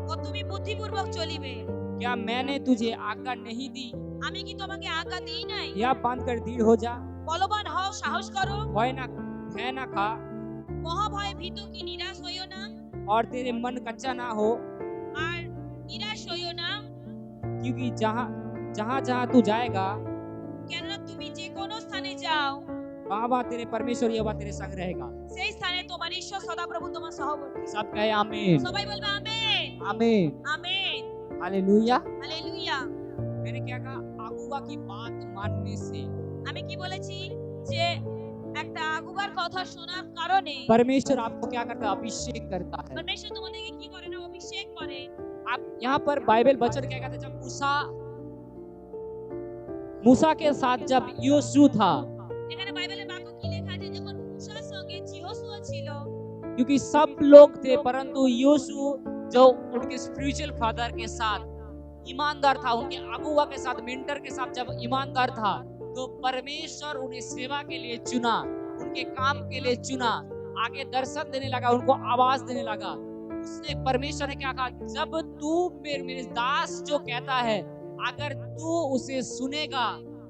ও তুমি বুদ্ধিপূর্বক চলিবে। क्या मैंने तुझे आज्ञा नहीं दी? আমি কি তোমাকে আজ্ঞা দিই নাই? या बांध कर दृढ़ हो जा, বলবান হও, সাহস করো, भय ना खा মহাভয় ভীত কি নিরাশ হইও না, और तेरे मन कच्चा ना हो। আর নিরাশ হইও না, क्योंकि जहाँ जहाँ तू जाएगा কেননা তুমি যে কোনো স্থানে যাও वहाँ तेरे परमेश्वर यहोवा तेरे संग रहेगा। সেই স্থানে তোমার ঈশ্বর সদাপ্রভু তোমার সহবর্তী। सब कहे आमीन সবাই বলবে আমেন आमीन আমেন हालेलुया। হালেলুয়া। मैंने क्या कहा? अगुवा की बात मानने से আমি কি বলেছি যে একটা আগুবার কথা শোনার कारणে परमेश्वर आपको क्या करता है? अभिषेक करता है। परमेश्वर তোমাদেরকে কি করে না? অভিষেক করে। आप यहाँ पर बाइबल वचन क्या कहते हैं? जब मूसा के साथ जब योशू था, এখানে বাইবেলের বাক্য কি লেখা আছে? যখন মুসার সঙ্গে যিহোশু ছিল, क्योंकि सब लोग थे परंतु योशू जो उनके स्पिरिचुअल फादर के साथ ईमानदार था, उनके अगुवा के साथ, मेंटर के साथ जब ईमानदार था, तो परमेश्वर उन्हें सेवा के लिए चुना, उनके काम के लिए चुना, आगे दर्शन देने लगा, उनको आवाज देने लगा। उसने परमेश्वर ने क्या कहा? जब तू मेरे दास जो कहता है, अगर तू उसे सुनेगा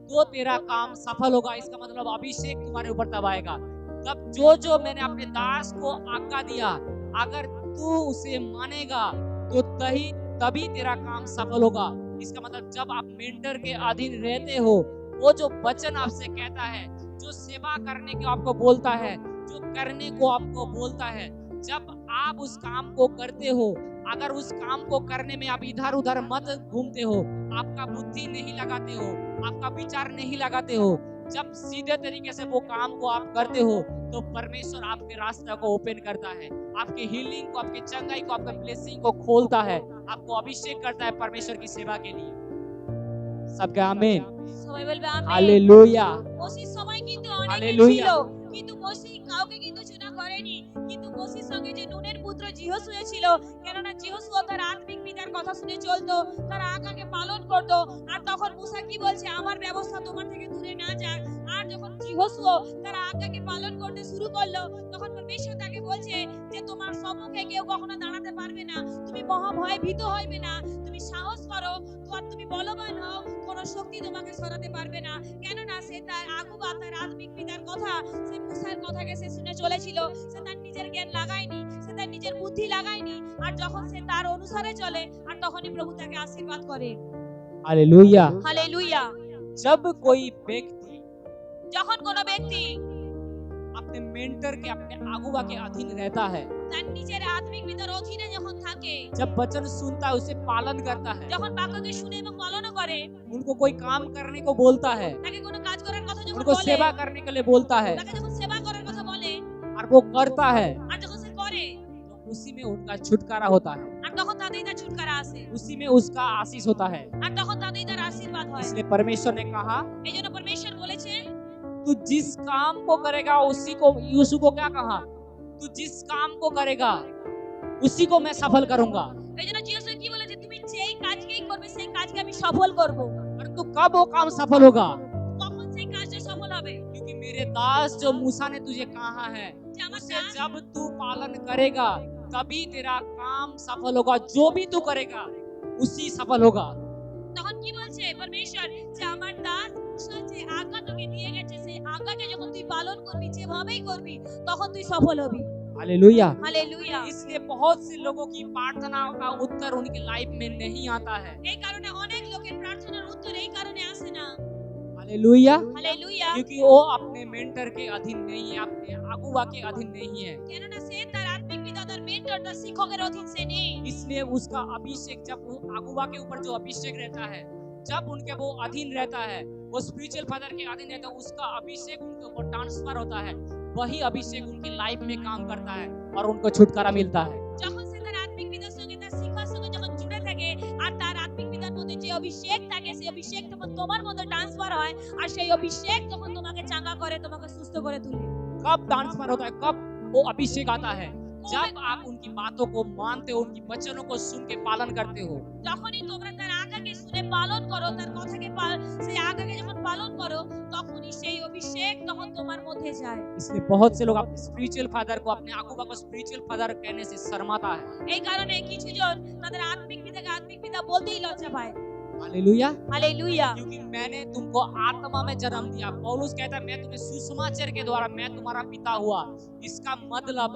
तो तेरा काम सफल होगा। इसका मतलब अभिषेक तुम्हारे ऊपर तब आएगा तब जो मैंने अपने दास को आज्ञा दिया, अगर तू उसे मानेगा तो तभी तेरा काम सफल होगा। इसका मतलब जब आप मेंटर के अधीन रहते हो, वो जो वचन आपसे कहता है, जो सेवा करने को आपको बोलता है, जो करने को आपको बोलता है, जब आप उस काम को करते हो, अगर उस काम को करने में आप इधर उधर मत घूमते हो, आपका बुद्धि नहीं लगाते हो, आपका विचार नहीं लगाते हो, जब सीधे तरीके से वो काम को आप करते हो, तो परमेश्वर आपके रास्ते को ओपन करता है, आपके हीलिंग को, आपके चंगाई को, आपके ब्लेसिंग को खोलता है, आपको अभिषेक करता है परमेश्वर की सेवा के लिए। सबका आमीन সবাই বলবে আমেন हालेलुया। মোসেস সময় কিন্তু অনেকে হালেলুয়া। ছিল, কিন্তু মোসেস কাউকে কিন্তু চুনা করেনি, কিন্তু মোসেস সঙ্গে যে নুনের পুত্র যিহোশু ছিল, কেননা যিহোশু তার আত্মিক পিতার কথা শুনে চলতো, তার আজ্ঞাকে পালন করতো। আর তখন মুসা কি বলছে? আমার ব্যবস্থা তোমার থেকে দূরে না যাক। আর যখন যিহোশু তার আজ্ঞাকে পালন করতে শুরু করলো, তখন পরমেশ্বর তাকে বলছে যে তোমার সম্মুখে কেউ কখনো দাঁড়াতে পারবে না, তুমি মহাভয়ে ভীত হইবে না, তুমি সাহস করো, তুমি বলবান হও, কোনো শক্তি তোমাকে সরাতে পারবে না। কেননা সে তার আগুবা, তার আত্মিক পিতার কথা, সে মুসার কথাকে সে শুনে চলেছিল, সে তার নিজের জ্ঞান লাগায়নি, সে তার নিজের বুদ্ধি লাগায়নি। আর যখন সে তার অনুসারে চলে, আর তখনই প্রভু তাকে আশীর্বাদ করে। हालेलुया। হালেলুয়া। जब कोई व्यक्ति যখন কোনো ব্যক্তি अपने मेंटर के, अपने अगुवा के अधीन रहता है, তার নিজের আত্মিক পিতার অধীনে যখন থাকে, जब वचन सुनता है उसे पालन करता है, যখন বাক্যকে শুনে এবং পালন করে, उनको कोई काम करने को बोलता है, তাকে কোনো কাজ করার কথা যখন उनको বলে, सेवा करने के लिए बोलता है তাকে যখন সেবা করার কথা বলে, और वो करता है, আর যখন সে করে, तो उसी में उनका छुटकारा होता है, আর তখন তাতেই তার ছুটকারা আসে, उसी में उसका आशीष होता है। আর তখন তাতেই তার আশীর্বাদ হয়। इसलिए परमेश्वर ने कहा, এই জন্য পরমেশ্বর বলেছে, तू जिस काम को करेगा उसी को, यीशु को क्या कहा? तू जिस काम को करेगा उसी को मैं सफल करूंगा। এই জন্য যিশু কি বলেছে? তুমি যেই কাজকেই করবে সেই কাজকে আমি সফল করব। परंतु कब वो काम सफल होगा? কখন সেই কাজটা সফল হবে? क्योंकि मेरे दास जो मूसा ने तुझे कहा है, যে আমার उसे দাস, जब तू पालन करेगा तभी तेरा काम सफल होगा, जो भी तू करेगा उसी सफल होगा। তখন কি বলছে পরমেশ্বর? যে আমার দাস মুসা যে আজ্ঞা তোকে দিয়ে গেছে, সেই আজ্ঞাকে যখন তুই পালন করবি, যেভাবেই করবি, তখন তুই সফল হবি। हालेलुया। হালেলুয়া। इसलिए बहुत से लोगों की प्रार्थनाओं का उत्तर उनकी लाइफ में नहीं आता है। এই কারণে অনেক লোকের প্রার্থনার উত্তর এই কারণে আসে না। हालेलुया। হালেলুয়া। क्योंकि वो अपने मेंटर के अधीन नहीं है, अपने अगुवा के अधीन नहीं है, কেননা সে তার আত্মিক পিতা, তার মেন্টর, তার শিক্ষকের অধীন সে নেই। इसलिए उसका अभिषेक, जब वो अगुवा के ऊपर जो अभिषेक रहता है, जब उनके वो अधीन रहता है, वो स्पिरिचुअल फादर के अधीन रहता है, उसका अभिषेक उनके ऊपर ट्रांसफर होता है, वही अभिषेक उनकी लाइफ में काम करता है और उनको छुटकारा मिलता है। যখন সে সেই অভিষেক থাকে সেই অভিষেক তখন তোমার মধ্যে ট্রান্সফার হয় আর সেই অভিষেক তখন তোমাকে চাঙ্গা করে তোমাকে সুস্থ করে তোলে कब ट्रांसफर होता है, कब वो अभिषेक आता है? जब आप उनकी बातों को मानते हो, उनकी वचनों को सुन के पालन करते हो। যখনই তোমরা তার আজ্ঞাকে শুনে পালন করো তার কথাকে সেই আজ্ঞাকে যখন পালন করো তখনই সেই অভিষেক তখন তোমার মধ্যে যায় इसलिए बहुत से लोग अपने स्पिरिचुअल फादर को, अपने आगूबा को स्पिरिचुअल फादर कहने से शर्माता है। এই কারণে কিছু জন তাদের আত্মিক পিতাকে আত্মিক পিতা বলতেই লজ্জা পায় हालेलुया। हालेलुया क्योंकि मैंने तुमको आत्मा में जन्म दिया। पौलुस कहता है मैं तुम्हें सुसमाचार के द्वारा मैं तुम्हारा पिता हुआ। इसका मतलब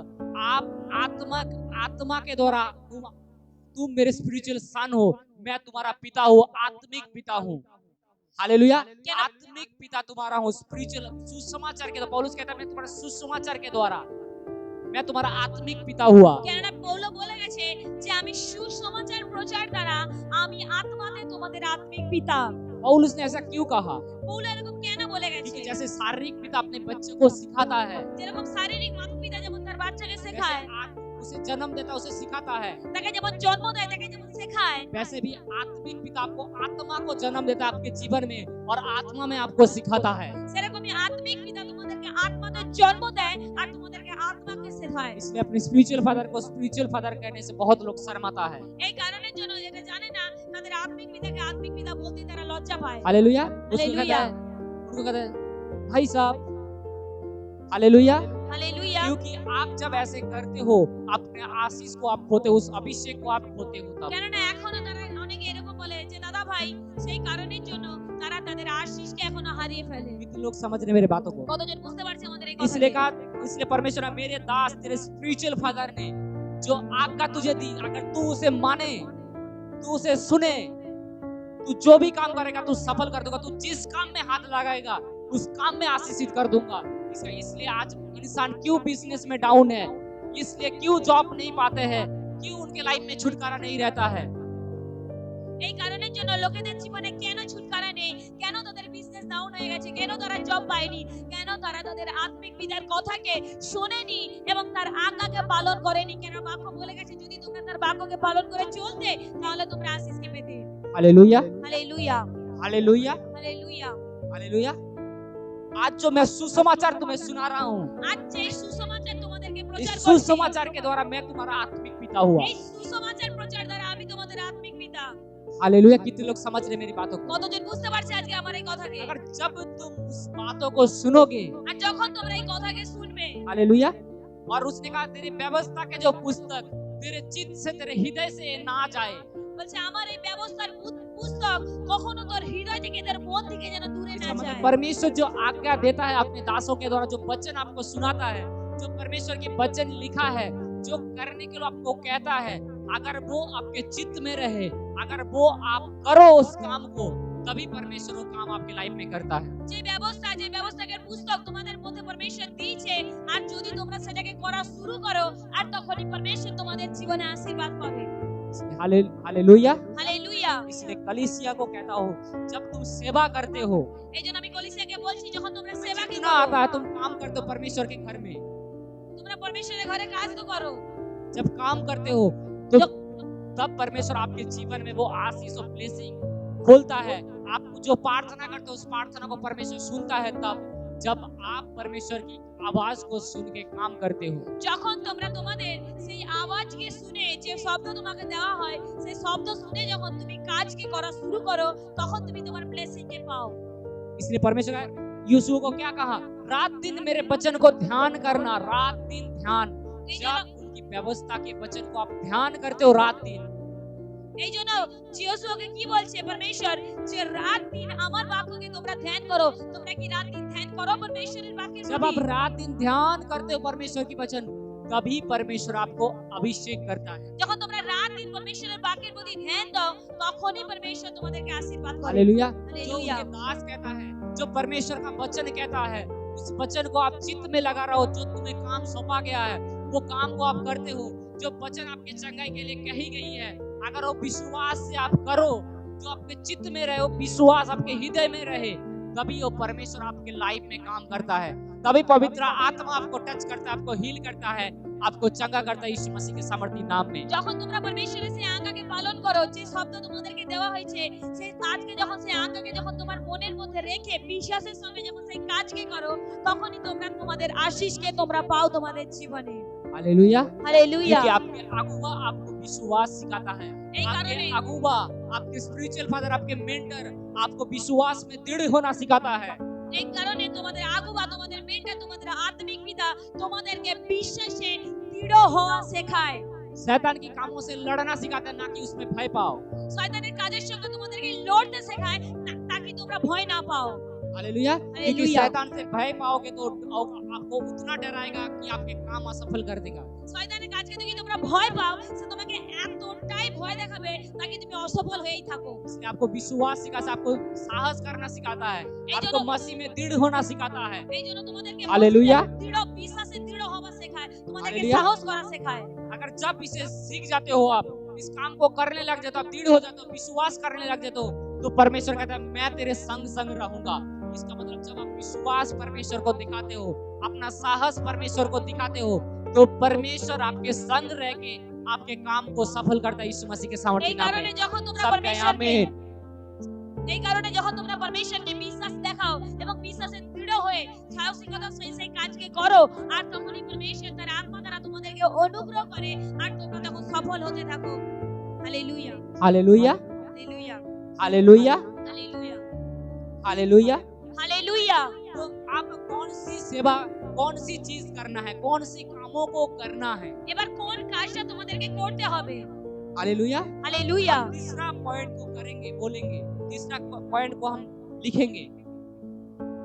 आप आत्मा के द्वारा तुम मेरे स्पिरिचुअल सन हो, मैं तुम्हारा पिता हूँ, आत्मिक पिता हूँ। हालेलुया। आत्मिक पिता तुम्हारा हूँ, स्पिरिचुअल सुसमाचार के द्वारा। पौलुस कहता है मैं तुम्हारा सुसमाचार के द्वारा मैं तुम्हारा आत्मिक पिता हुआ। কেননা পৌল বলে গেছে যে আমি সুসমাচার প্রচার দ্বারা আমি আত্মাতে তোমাদের আত্মিক পিতা। पौलुस ने ऐसा क्यों कहा? পৌল এরকম কেন বলে গেছে? क्योंकि जैसे शारीरिक पिता अपने बच्चे को सिखाता है, যেরকম শারীরিক মাতা পিতা যেমন তার বাচ্চাকে শেখায়, उसे जन्म देता है, उसे सिखाता है, তাকে যেমন জন্ম দেয় তাকে যেমন শেখায়, वैसे भी आत्मिक पिता आपको आत्मा को जन्म देता है आपके जीवन में और आत्मा में आपको सिखाता है। সেরকমই আত্মিক পিতা তোমাদেরকে আত্মাতে জন্ম দেয় আর তোমাদেরকে আত্মাকে শেখায়। इसलिए अपने स्पिरिचुअल फादर को स्पिरिचुअल फादर कहने से बहुत लोग शर्माता है। এই কারণের জন্য এটা জানে না তাদের আত্মিক পিতাকে আত্মিক পিতা বলতে তারা লজ্জা পায়। हालेलुया। हालेलुया। उनको कहते हैं भाई साहब, हालेलुया। हालेलुया। क्योंकि आप जब ऐसे करते हो अपने आशीष को आप खोते हो, उस अभिषेक को आप खोते हो तब। কেননা এখনো তারা অনেকে এরকম বলে যে দাদা ভাই সেই কারণের জন্য তারা তাদের আশীষকে এখনো হারিয়ে ফেলে। कितने लोग समझ रहे मेरे बातों को? কতজন বুঝতে পারছে আমাদের এই इसलिए কথা? कहा, इसलिए परमेश्वर ने मेरे दास तेरे स्पिरिचुअल फादर ने जो आज्ञा तुझे दी, अगर तू उसे माने, तू उसे सुने, तू जो भी काम करेगा तू सफल कर दूंगा, तू जिस काम में हाथ लगाएगा उस काम में आशीषित कर दूंगा। इसलिए आज इंसान क्यों बिजनेस में डाउन है, इसलिए क्यों जॉब नहीं पाते हैं, क्यों उनके लाइफ में छुटकारा नहीं रहता है? এই কারণের জন্য লোকেদের জীবনে কেন ছুটকারা নেই, কেন তাদের বিজনেস ডাউন হয়ে গেছে, কেন তারা জব পায়নি, কেন তারা তাদের আত্মিক পিতার কথাকে শোনেনি এবং তার আজ্ঞাকে পালন করেনি। কেন বাক্য বলে গেছে যদি তোমরা তার বাক্যকে পালন করে চলতে তাহলে তোমরা আশীষকে পেতে। Hallelujah. Hallelujah. Hallelujah. Hallelujah. Hallelujah. आज जो मैं सुसमाचार तुम्हें सुना रहा हूँ, আজ যে সুসমাচার তোমাদেরকে इस প্রচার করছি, सुसमाचार के द्वारा मैं तुम्हारा आत्मिक पिता हुआ। এই সুসমাচার প্রচার দ্বারা আমি তোমাদের আত্মিক পিতা। हालेलुया। कितने लोग समझ रहे मेरी बातों को? কতজন বুঝতে পারছে আজকে আমার এই কথাকে? अगर जब तुम उस बातों को सुनोगे, আর যখন তোমরা এই কথাকে শুনবে, हालेलुया, और उसने कहा तेरी व्यवस्था के जो पुस्तक तेरे चित्त से तेरे हृदय से ना जाए। বলছে আমার এই ব্যবস্থার পুস্তক কখনো তোর হৃদয় থেকে তোর মন থেকে যেন দূরে না इसका যায়। मतलब परमेश्वर जो आज्ञा देता है अपने दासों के द्वारा, जो वचन आपको सुनाता है, जो परमेश्वर के वचन लिखा है, जो करने के लिए आपको कहता है, अगर वो आपके चित्त में रहे, अगर वो आप करो उस काम को, तभी परमेश्वर वो काम आपके लाइफ में करता है। যে ব্যবস্থাকের পুস্তক তোমাদের মধ্যে পরমেশ্বর দিয়েছে আর যদি তোমরা সেটাকে করা শুরু করো আর তখনই পরমেশ্বর তোমাদের জীবনে আশীর্বাদ পাবে। हालेलुया। हालेलुया। इसलिए कलीसिया को कहता हूँ जब तुम सेवा करते हो, এইজন্য আমি কলিসিয়াকে বলছি যখন তোমরা সেবা কি कितना आता है, तुम काम करते हो परमेश्वर के घर में, তোমরা পরমেশ্বরের ঘরে কাজ তো করো, जब काम करते हो तो तब परमेश्वर आपके जीवन में वो आशीष और ब्लेसिंग खोलता है। आप जो प्रार्थना करते हो उस प्रार्थना को परमेश्वर सुनता है तब जब आप परमेश्वर की आवाज को सुन के काम करते हो। যখন তোমরা তোমাদের সেই আওয়াজকে শুনে যে শব্দ তোমাকে দেওয়া হয় সেই শব্দ শুনে যখন তুমি কাজকে করা শুরু করো তখন তুমি তোমার ব্লেসিংকে পাও। इसलिए परमेश्वर ने यीशु को क्या कहा? रात दिन मेरे वचन को ध्यान करना, रात दिन ध्यान। जब उनकी व्यवस्था के वचन को आप ध्यान करते हो रात दिन, এই জন্য যিশোকে কি বলছে পরমেশ্বর যে রাত দিন আমার বাক্যকে তোমরা ধ্যান করো। তোমরা কি রাত দিন ধ্যান করো পরমেশ্বরের বাক্যের जब आप প্রতি? रात दिन ध्यान करते हो परमेश्वर की वचन, तभी परमेश्वर आपको अभिषेक करता है। যখন তোমরা রাত দিন পরমেশ্বরের বাক্যের প্রতি ধ্যান দাও তখনই পরমেশ্বর তোমাদেরকে আশীর্বাদ করে। हालेलुया। जो हालेलुया। उनके दास कहता है, जो परमेश्वर का वचन कहता है, उस वचन को आप चित्त में लगा रहो। जो तुम्हें काम सौंपा गया है वो काम को आप करते हो। जो वचन आपके चंगाई के लिए कही गई है, अगर वो विश्वास से आप करो, जो आपके चित्त में रहे, वो विश्वास आपके हृदय में रहे, तभी वो परमेश्वर आपके लाइफ में काम करता है। तभी पवित्र आत्मा आपको टच करता है, आपको हील करता है, आपको चंगा करता है यीशु मसीह के सामर्थी नाम में। যখন তোমরা পরমেশ্বরের সেই আজ্ঞাকে পালন করো, যে শব্দ তোমাদেরকে দেওয়া হয়েছে সেই কাজকে যখন সেই আজ্ঞাকে যখন তোমার মনের মধ্যে রেখে বিশ্বাসের সঙ্গে যখন সেই কাজকে করো, তখনই তোমরা তোমাদের আশীষকে তোমরা পাও তোমাদের জীবনে। हालेलुया। हालेलुया। क्योंकि आपके अगुवा आपको विश्वास सिखाता है। এই आपके কারণে अगुवा, आपके स्पिरिचुअल फादर, आपके मेंटर आपको विश्वास में दृढ़ होना सिखाता है। এই কারণে তোমাদের আগুবা, তোমাদের মেন্টর, তোমাদের আত্মিক পিতা তোমাদেরকে বিশ্বাসে দৃঢ় হওয়া শেখায়। शैतान के कामों से लड़ना सिखाता है, ना कि उसमें भय पाओ। শয়তানের কাজের সঙ্গে তোমাদেরকে লড়তে শেখায়, তাকি তোমরা ভয় না পাও। हालेलुया। क्योंकि हालेलुया। शैतान से भय पाओगे तो आपको उतना डराएगा कि आपके काम असफल कर देगा। শয়তানের কাজকে দেখে তোমরা ভয় পাও, সে তোমাকে এতটাই ভয় দেখাবে তাকি তুমি অসফল হয়েই থাকো। इसलिए आपको विश्वास सिखाता है, आपको साहस करना सिखाता है, এই आपको জন্য मसीह में दृढ़ होना सिखाता है। এই জন্য তোমাদেরকে हालेलुया। দৃঢ় বিশ্বাসে দৃঢ় হওয়া শেখায়, তোমাদেরকে हालेलुया। সাহস করা শেখায়। अगर जब इसे सीख जाते हो, आप इस काम को करने लग जाते हो, आप दृढ़ हो जाते हो, विश्वास करने लग जाते हो, तो परमेश्वर कहता है मैं तेरे संग संग रहूंगा। इसका मतलब जब आप विश्वास परमेश्वर को दिखाते हो, अपना साहस परमेश्वर को दिखाते हो, तो परमेश्वर आपके संग रह के आपके काम को सफल करता है यीशु मसीह के सामर्थी এই नाम কারণে में। যখন তোমরা सबके পরমেশ্বরকে आमीन। এই কারণে যখন তোমরা পরমেশ্বরকে বিশ্বাস দেখাও এবং বিশ্বাসে দৃঢ় হয়ে সাহসিকতার সহিত সেই কাজকে করো, আর তখনই পরমেশ্বর তার আত্মা দ্বারা তোমাদেরকে অনুগ্রহ করে আর তোমরা তখন সফল হতে থাকো। Hallelujah. Hallelujah. Hallelujah. Hallelujah. Hallelujah. Hallelujah. Hallelujah. तो आप कौन सी सेवा, कौन सी चीज करना है, कौन सी कामों को करना है? এবার কোন কাজটা তোমাদেরকে করতে হবে? हालेलुया। हालेलुया। हम तीसरा पॉइंट को करेंगे, बोलेंगे, तीसरा पॉइंट को हम लिखेंगे।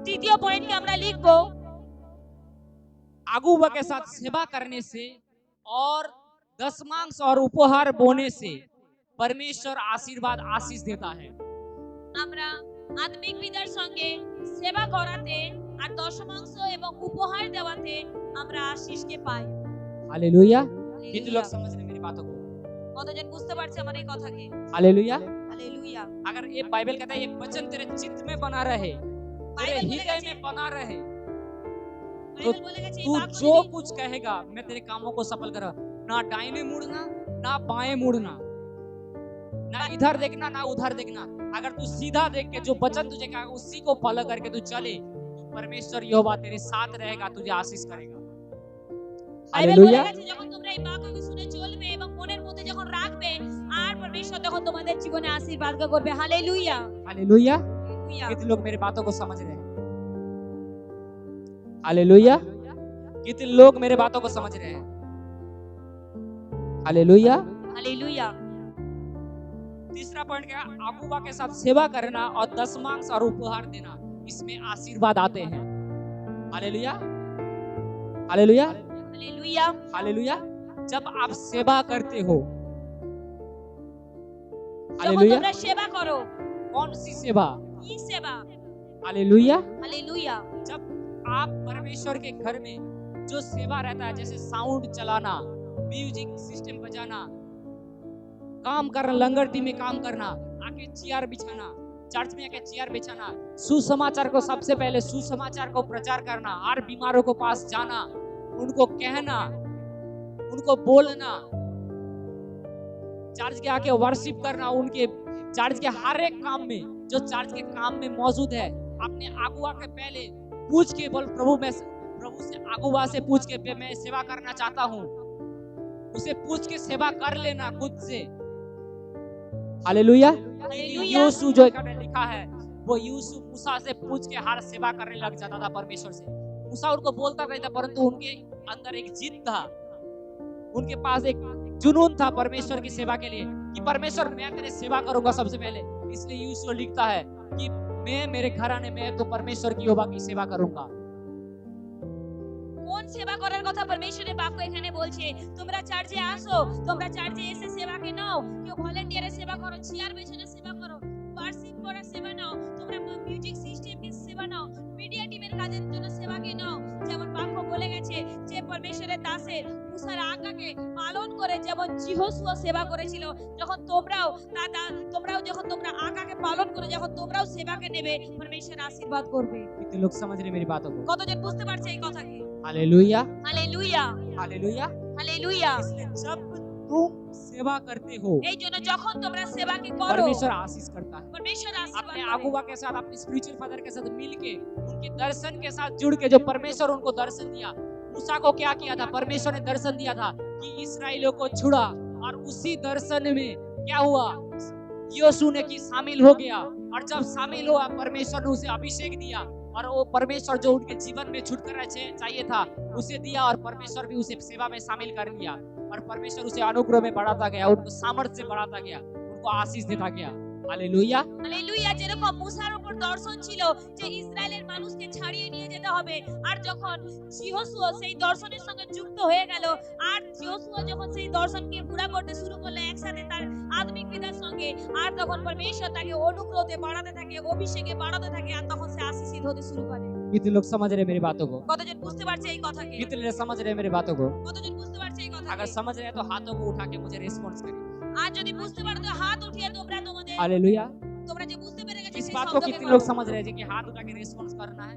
তৃতীয় পয়েন্টকে আমরা লিখবো, अगुवा के साथ सेवा करने से और दशमांश और उपहार बोने से परमेश्वर आशीर्वाद आशीष देता है। আমরা আত্মিক পিতার সঙ্গে সেবা করাতে আর দশমাংশ এবং উপহার দেওয়াতে আমরা আশীষকে পাই। हालेलुया। कितने हालेलुया। लोग समझ रहे हैं मेरी बातों को? কতজন বুঝতে পারছে আমার এই কথাকে? हालेलुया। हालेलुया। अगर ये बाइबल कहता है ये वचन तेरे चित्त में बना रहे, तेरे बाइबल हृदय बोलेगा में बना रहे, বাইবেল বলে গেছে এই तू বাক্য जो যদি कुछ कहेगा मैं तेरे कामों को सफल करा। ना दाहिने मुड़ना, ना बाएं मुड़ना, ना इधर देखना, ना उधर देखना। अगर तू सीधा देख के जो वचन तुझे कहा उसी को फॉलो करके तू चले, तो परमेश्वर यहोवा तेरे साथ रहेगा, तुझे आशीष करेगा। বাইবেল বলে हालेलुया। গেছে যখন তোমরা এই বাক্যকে শুনে চলবে এবং মনের মধ্যে যখন রাখবে, আর পরমেশ্বর তখন তোমাদের জীবনে আশীর্বাদ করবে। হালেলুয়া। हालेलुया। হালেলুয়া। कितने लोग मेरी बातों को समझ रहे हैं? हालेलुया। कितने लोग मेरे बातों को समझ रहे हैं? हालेलुया। हालेलुया। तीसरा पॉइंट क्या? अगुवा के साथ सेवा करना और दशमांश और उपहार देना, इसमें आशीर्वाद आते हैं। हालेलुया। हालेलुया। हालेलुया। हालेलुया। जब आप सेवा करते हो, যখন हालेलुया, তোমরা সেবা করো, कौन सी सेवा? কি সেবা? हालेलुया। हालेलुया। जब आप परमेश्वर के घर में जो सेवा रहता है, जैसे साउंड चलाना, म्यूजिक सिस्टम बजाना, काम करना, लंगरती में काम करना, आके चेयर बिछाना, चर्च में आके चेयर बिछाना, सुसमाचार को सबसे पहले सुसमाचार को प्रचार करना, हर बीमारों को पास जाना, उनको कहना, उनको बोलना, चर्च के आके वर्शिप करना, उनके चर्च के हर एक काम में जो चर्च के काम में मौजूद है, अपने अगुवा के पहले पूछ के बोल, प्रभु से अगुवा से पूछ के मैं सेवा करना चाहता हूँ, उसे पूछ के सेवा कर लेना खुद से। हालेलुया। हालेलुया। यूसु जो लिखा है, वो यूसु मूसा से पूछ के हर सेवा करने लग जाता था परमेश्वर से। मूसा उनको बोलता नहीं था, परंतु उनके अंदर एक जिद था, उनके पास एक जुनून था परमेश्वर की सेवा के लिए कि परमेश्वर मैं तेरी सेवा करूंगा सबसे पहले। इसलिए यूसु लिखता है कि मैं मेरे घराने में तो परमेश्वर की यहोवा की सेवा करूंगा। কোন সেবা করার কথা পরমেশ্বরের বাক্য এখানে বলছে? তোমরা চার্চে আসো, তোমরা চার্চে এসে সেবাকে নাও, কেউ ভলান্টিয়ারের সেবা করো, চেয়ার বেছানোর সেবা করো, ওয়ার্শিপ করার সেবা নাও, তোমরা মিউজিক সিস্টেমের সেবা নাও, মিডিয়া টিমের কাজের জন্য সেবাকে নাও। যেমন বাক্য বলে গেছে যে পরমেশ্বরের দাসের মুসার আজ্ঞাকে পালন করে যেমন যিহোশুয়া সেবা করেছিল, যখন তোমরাও যখন তোমরা আজ্ঞাকে পালন করে যখন তোমরাও সেবাকে নেবে, পরমেশ্বর আশীর্বাদ করবে। कितने लोग समझ रहे मेरी बातों को? কতজন বুঝতে পারছে এই কথাকে? Hallelujah, hallelujah hallelujah. হালেলুয়া इसलिए जब तुम सेवा करते हो, এই জন্য যখন তোমরা সেবাকে করো परमेश्वर आशीष करता है। परमेश्वर आशीर्वाद अपने করে अगुवा के साथ, अपने स्पिरिचुअल फादर के साथ मिलके, उनके दर्शन के साथ जुड़ के, जो परमेश्वर उनको दर्शन दिया, मूसा को क्या किया था? परमेश्वर ने दर्शन दिया था कि इस्राएलियों को छुड़ा, और उसी दर्शन में क्या हुआ? यीशु ने की शामिल हो गया, और जब शामिल हुआ परमेश्वर ने उसे अभिषेक दिया, और वो परमेश्वर जो उनके जीवन में छुटकारा चाहिए था उसे दिया, और परमेश्वर भी उसे सेवा में शामिल कर लिया, और परमेश्वर उसे अनुग्रह में बढ़ाता गया, उनको सामर्थ्य से बढ़ाता गया, उनको आशीष देता गया। हालेलुया। হালেলুয়া যেরকম মুসার উপর দর্শন ছিল যে ইসরায়েলের মানুষকে ছাড়িয়ে নিয়ে যেতে হবে আর যখন যহোশুয়া সেই দর্শনের সঙ্গে যুক্ত হয়ে গেল আর যহোশুয়া যখন সেই দর্শনকে পুরা করতে শুরু করলো একসাথে তার আত্মিক পিতার সঙ্গে আর তখন পরমেশ্বর তাকে অনুগ্রহে বাড়াতে থাকে অভিষেকে বাড়াতে থাকে আর তখন সে আশীষিত হতে শুরু করে कितने लोग समझ रहे हैं मेरी बातों को? কতজন বুঝতে পারছে এই কথাকে कितने लोग समझ रहे हैं मेरी बातों को? কতজন বুঝতে পারছে এই अगर কথাকে समझ रहे हैं तो हाथों को उठा के मुझे रिस्पॉन्स करिए। আর যদি বুঝতে পারো তো হাত উঠিয়ে তোমরা তোমাদের हालेलुया। তোমরা যে বুঝতে পেরে গেছো इस সেই बात को শব্দকে कितने করো। लोग समझ रहे हैं कि हाथ उठा के रिस्पॉन्स करना है?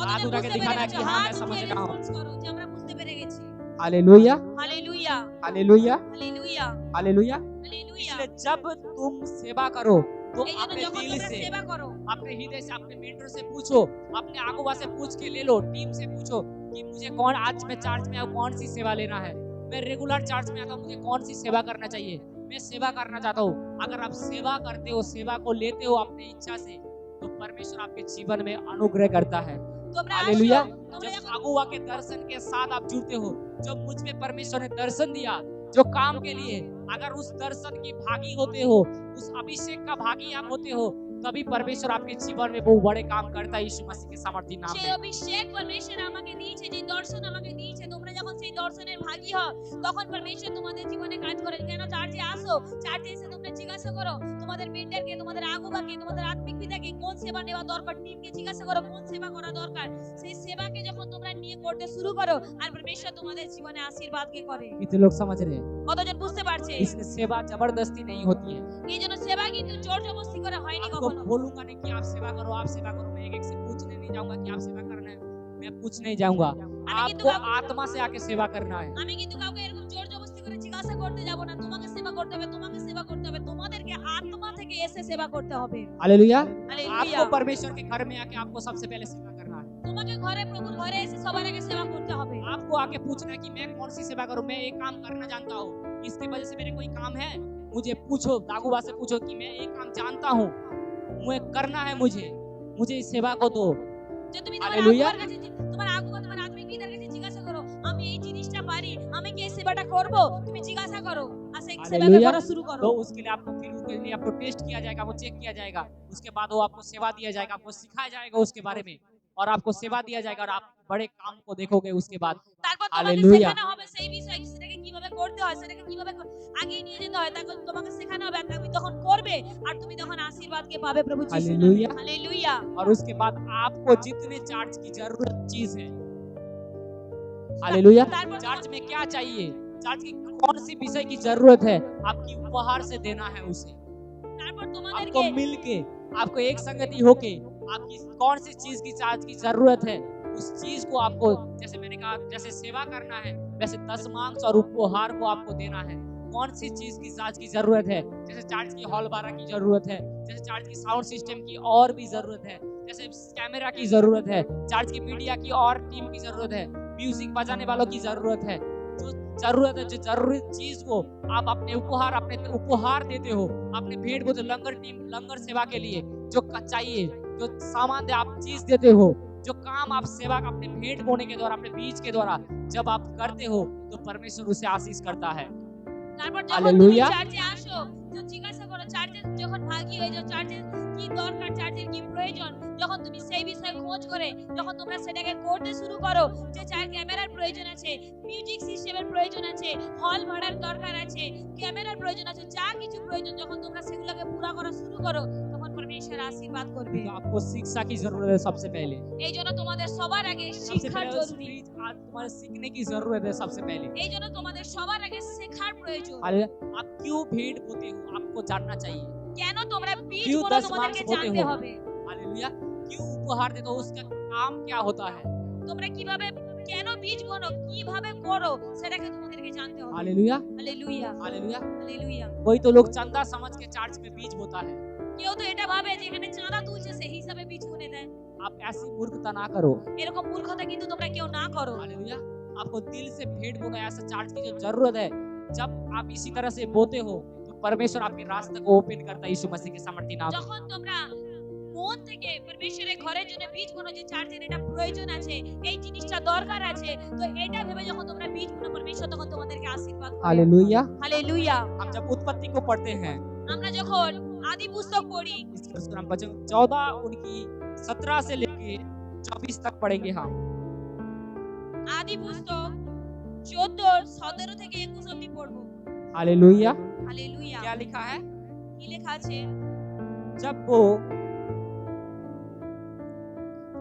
हाथ কতজন उठा के বুঝতে दिखाना পেরে है গেছো कि हाँ मैं হাত समझ উঠিয়ে रहा हूँ। রেসপন্স করো যে আমরা বুঝতে পেরে গেছি hallelujah, hallelujah hallelujah, hallelujah hallelujah. Hallelujah इसलिए जब तुम सेवा करो तो এই জন্য अपने যখন दिल তোমরা से, সেবা করো अपने हृदय से, अपने मेंटर से पूछो, अपने अगुवा से पूछ के ले लो, टीम से पूछो कि मुझे कौन, आज मैं चार्ज में कौन सी सेवा लेना है, मैं रेगुलर चार्ज में आता हूँ, मुझे कौन सी सेवा करना चाहिए, मैं सेवा करना चाहता हूँ। अगर आप सेवा करते हो, सेवा को लेते हो अपनी इच्छा से, तो परमेश्वर आपके जीवन में अनुग्रह करता है। তোমরা আসো हालेलुया। তোমরা जब যখন अगुवा के दर्शन के साथ आप जुड़ते हो, जो मुझ में परमेश्वर ने दर्शन दिया जो काम के लिए, अगर उस दर्शन की भागी होते हो, उस अभिषेक का भागी आप होते हो, तभी परमेश्वर आपके जीवन में बहुत बड़े काम करता है यीशु मसीह के सामर्थी नाम সেই में। অভিষেক পরমেশ্বর আমাকে দিয়েছে যে দর্শন আমাকে দিয়েছে তোমরা যখন সেই দর্শনের ভাগী হও তখন পরমেশ্বর তোমাদের জীবনে কাজ করে কেন চার্চে আসো চার্চে এসে তোমরা জিজ্ঞাসা করো তোমাদের মেন্টরকে তোমাদের আগুবাকে তোমাদের আত্মিক পিতাকে কোন সেবা নেওয়া দরকার টিমকে জিজ্ঞাসা করো কোন সেবা করা দরকার সেই সেবাকে যখন তোমরা নিয়ে করতে শুরু করো আর পরমেশ্বর তোমাদের জীবনে আশীর্বাদকে করে कितने लोग समझ रहे हैं? কতজন বুঝতে পারছে इसलिए सेवा जबरदस्ती नहीं होती है। এই জন্য সেবা কিন্তু জোর জবরদস্তি করা হয়নি आपको কখনো बोलूंगा नहीं कि आप सेवा करो, आप सेवा करो, मैं एक एक से पूछने नहीं जाऊंगा कि आप सेवा करना है, मैं पूछ नहीं जाऊंगा, आपको आत्मा से आके सेवा करना है। আমি কিন্তু কাউকে এরকম জোর জবরদস্তি করে জিজ্ঞাসা করতে যাব না তোমাকে সেবা করতে হবে তোমাকে সেবা করতে হবে তোমাদেরকে আত্মা থেকে এসে সেবা করতে হবে हालेलुया। हालेलुया आपको परमेश्वर के घर में आके आपको सबसे पहले सेवा करना है। তোমাকে ঘরে প্রভুর ঘরে এসে সবার আগে সেবা করতে হবে आपको आके पूछना है कि मैं कौन सी सेवा करूं, मैं एक काम करना जानता हूं, इसकी वजह से मेरे कोई काम है, मुझे पूछो, दागुबा से पूछो कि मैं एक काम जानता हूं, मुझे करना है, मुझे इस सेवा को दो। যে তুমি তোমার हालेलुया। আগুয়ার কাছে তোমার আগুয়া তোমার আত্মিক পিতার কাছে জিজ্ঞাসা করো আমি এই জিনিসটা পারি আমি কি এই সেবাটা করব তুমি জিজ্ঞাসা করো আর সেই সেবাকে हालेलुया। করা শুরু করো तो उसके लिए आपको फिर उसके लिए आपको टेस्ट किया जाएगा, वो चेक किया जाएगा, उसके बाद वो आपको सेवा दिया जाएगा, आपको सिखाया जाएगा उसके बारे में, और आपको सेवा दिया जाएगा, और आप बड़े काम को देखोगे उसके बाद। তারপর তোমাকে हालेलुया। শেখানো হবে সেই বিষয় সেটাকে কিভাবে করতে হয় সেটাকে কিভাবে আগে নিয়ে যেতে হয় তাকে তোমাকে শেখানো হবে আর তুমি তখন করবে আর তুমি তখন আশীর্বাদকে পাবে প্রভু যিশু हालेलुया। হালেলুয়া और उसके बाद आपको जितने चार्ज की जरूरत चीज है, हालेलुया, তারপর चार्ज में क्या चाहिए, चार्ज की कौन सी विषय की जरूरत है, आपकी उपहार से देना है उसे। তারপর आपको তোমাদেরকে मिलके, आपको एक संगति होके, आपकी कौन सी चीज की चार्ज की जरूरत है, उस चीज को आपको, जैसे मैंने कहा, जैसे सेवा करना है, वैसे दशमांश और उपहार को आपको देना है। कौन सी चीज की चार्ज की जरूरत है, जैसे चार्ज की हॉल बारह की जरूरत है, जैसे चार्ज की साउंड सिस्टम की और भी जरूरत है, जैसे कैमरा की जरूरत है, चार्ज की मीडिया की और टीम की जरूरत है, म्यूजिक बजाने वालों की जरूरत है, जो जरूरत है, जो जरूरी चीज को आप अपने उपहार देते हो, अपने भेंट को, जो लंगर टीम लंगर सेवा के लिए जो चाहिए, जो सामान आप चीज देते हो, जो काम आप सेवा अपने भेंट बोने के द्वारा, अपने बीज के द्वारा जब आप करते हो, तो परमेश्वर उसे आशीष करता है। তারপর যখন তুমি हालेलुया। চার্চে আসো তো জিজ্ঞাসা করো চার্চে যখন ভাগী হয়ে যাও চার্চের কি দরকার চার্চের কি প্রয়োজন যখন তুমি সেই বিষয়ে খোঁজ করে যখন তোমরা সেটাকে করতে শুরু করো যে চার ক্যামেরার প্রয়োজন আছে মিউজিক সিস্টেমের প্রয়োজন আছে হল ভাড়ার দরকার আছে ক্যামেরার প্রয়োজন আছে যা কিছু প্রয়োজন যখন তোমরা সেগুলোকে পুরা করা শুরু করো তখন পরমেশ্বর আশীর্বাদ করবে तो आपको शिक्षा की जरूरत है सबसे पहले, এই জন্য তোমাদের সবার আগে सबसे শিক্ষার पहले জরুরি आज तुम्हारे सीखने की जरूरत है सबसे पहले। এই জন্য তোমাদের সবার আগে শেখার প্রয়োজন हालेलुया। आप क्यों भेंट बोते हो, आपको जानना चाहिए। কেন তোমরা বীজ क्यों বলো 10 তোমাদেরকে मार्क्स होते জানতে हो? হবে हालेलुया। क्यों उपहार देते हो, उसका काम क्या होता है। তোমরা কিভাবে কেন বীজ বোনো, কিভাবে করো, সেটাকে তোমাদেরকে জানতে হবে। Hallelujah hallelujah, hallelujah. হালেলুয়া। कोई तो लोग चंदा समझ के चर्च में बीज बोता है। কেউ তো এটা ভাবে যে এখানে চাঁদা তুলছে সেই হিসাবে বীজ বুনে দেয়। आप ऐसी मूर्खता ना करो। এরকম মূর্খতা কিন্তু তোমরা কেউ না করো। हालेलुया। आपको दिल से भेंट बोना ऐसा चर्च की जो जरूरत है। जब आप इसी तरह से बोते हो तो परमेश्वर आपके रास्ते को ओपन करता है यीशु मसीह के सामर्थ्य नाम में। যখন তোমরা মন থেকে পরমেশ্বরের ঘরের জন্য বীজ বোনো যে চার্চের এটা প্রয়োজন আছে, এই জিনিসটা দরকার আছে, তো এটা ভেবে যখন তোমরা বীজ বোনো পরমেশ্বর তখন তোমাদেরকে আশীর্বাদ করে। हालेलुया। হালেলুয়া। हम जब उत्पत्ति को पढ़ते हैं, আমরা যখন আদি पुस्तक पढ़ी, इसका हम वचन 14 उनकी 17 से लेके 24 तक पढ़ेंगे हम। আদি पुस्तक 14 17 থেকে 21 অবধি পড়বো। हालेलुया। হালেলুয়া। क्या लिखा है? কি লেখা আছে?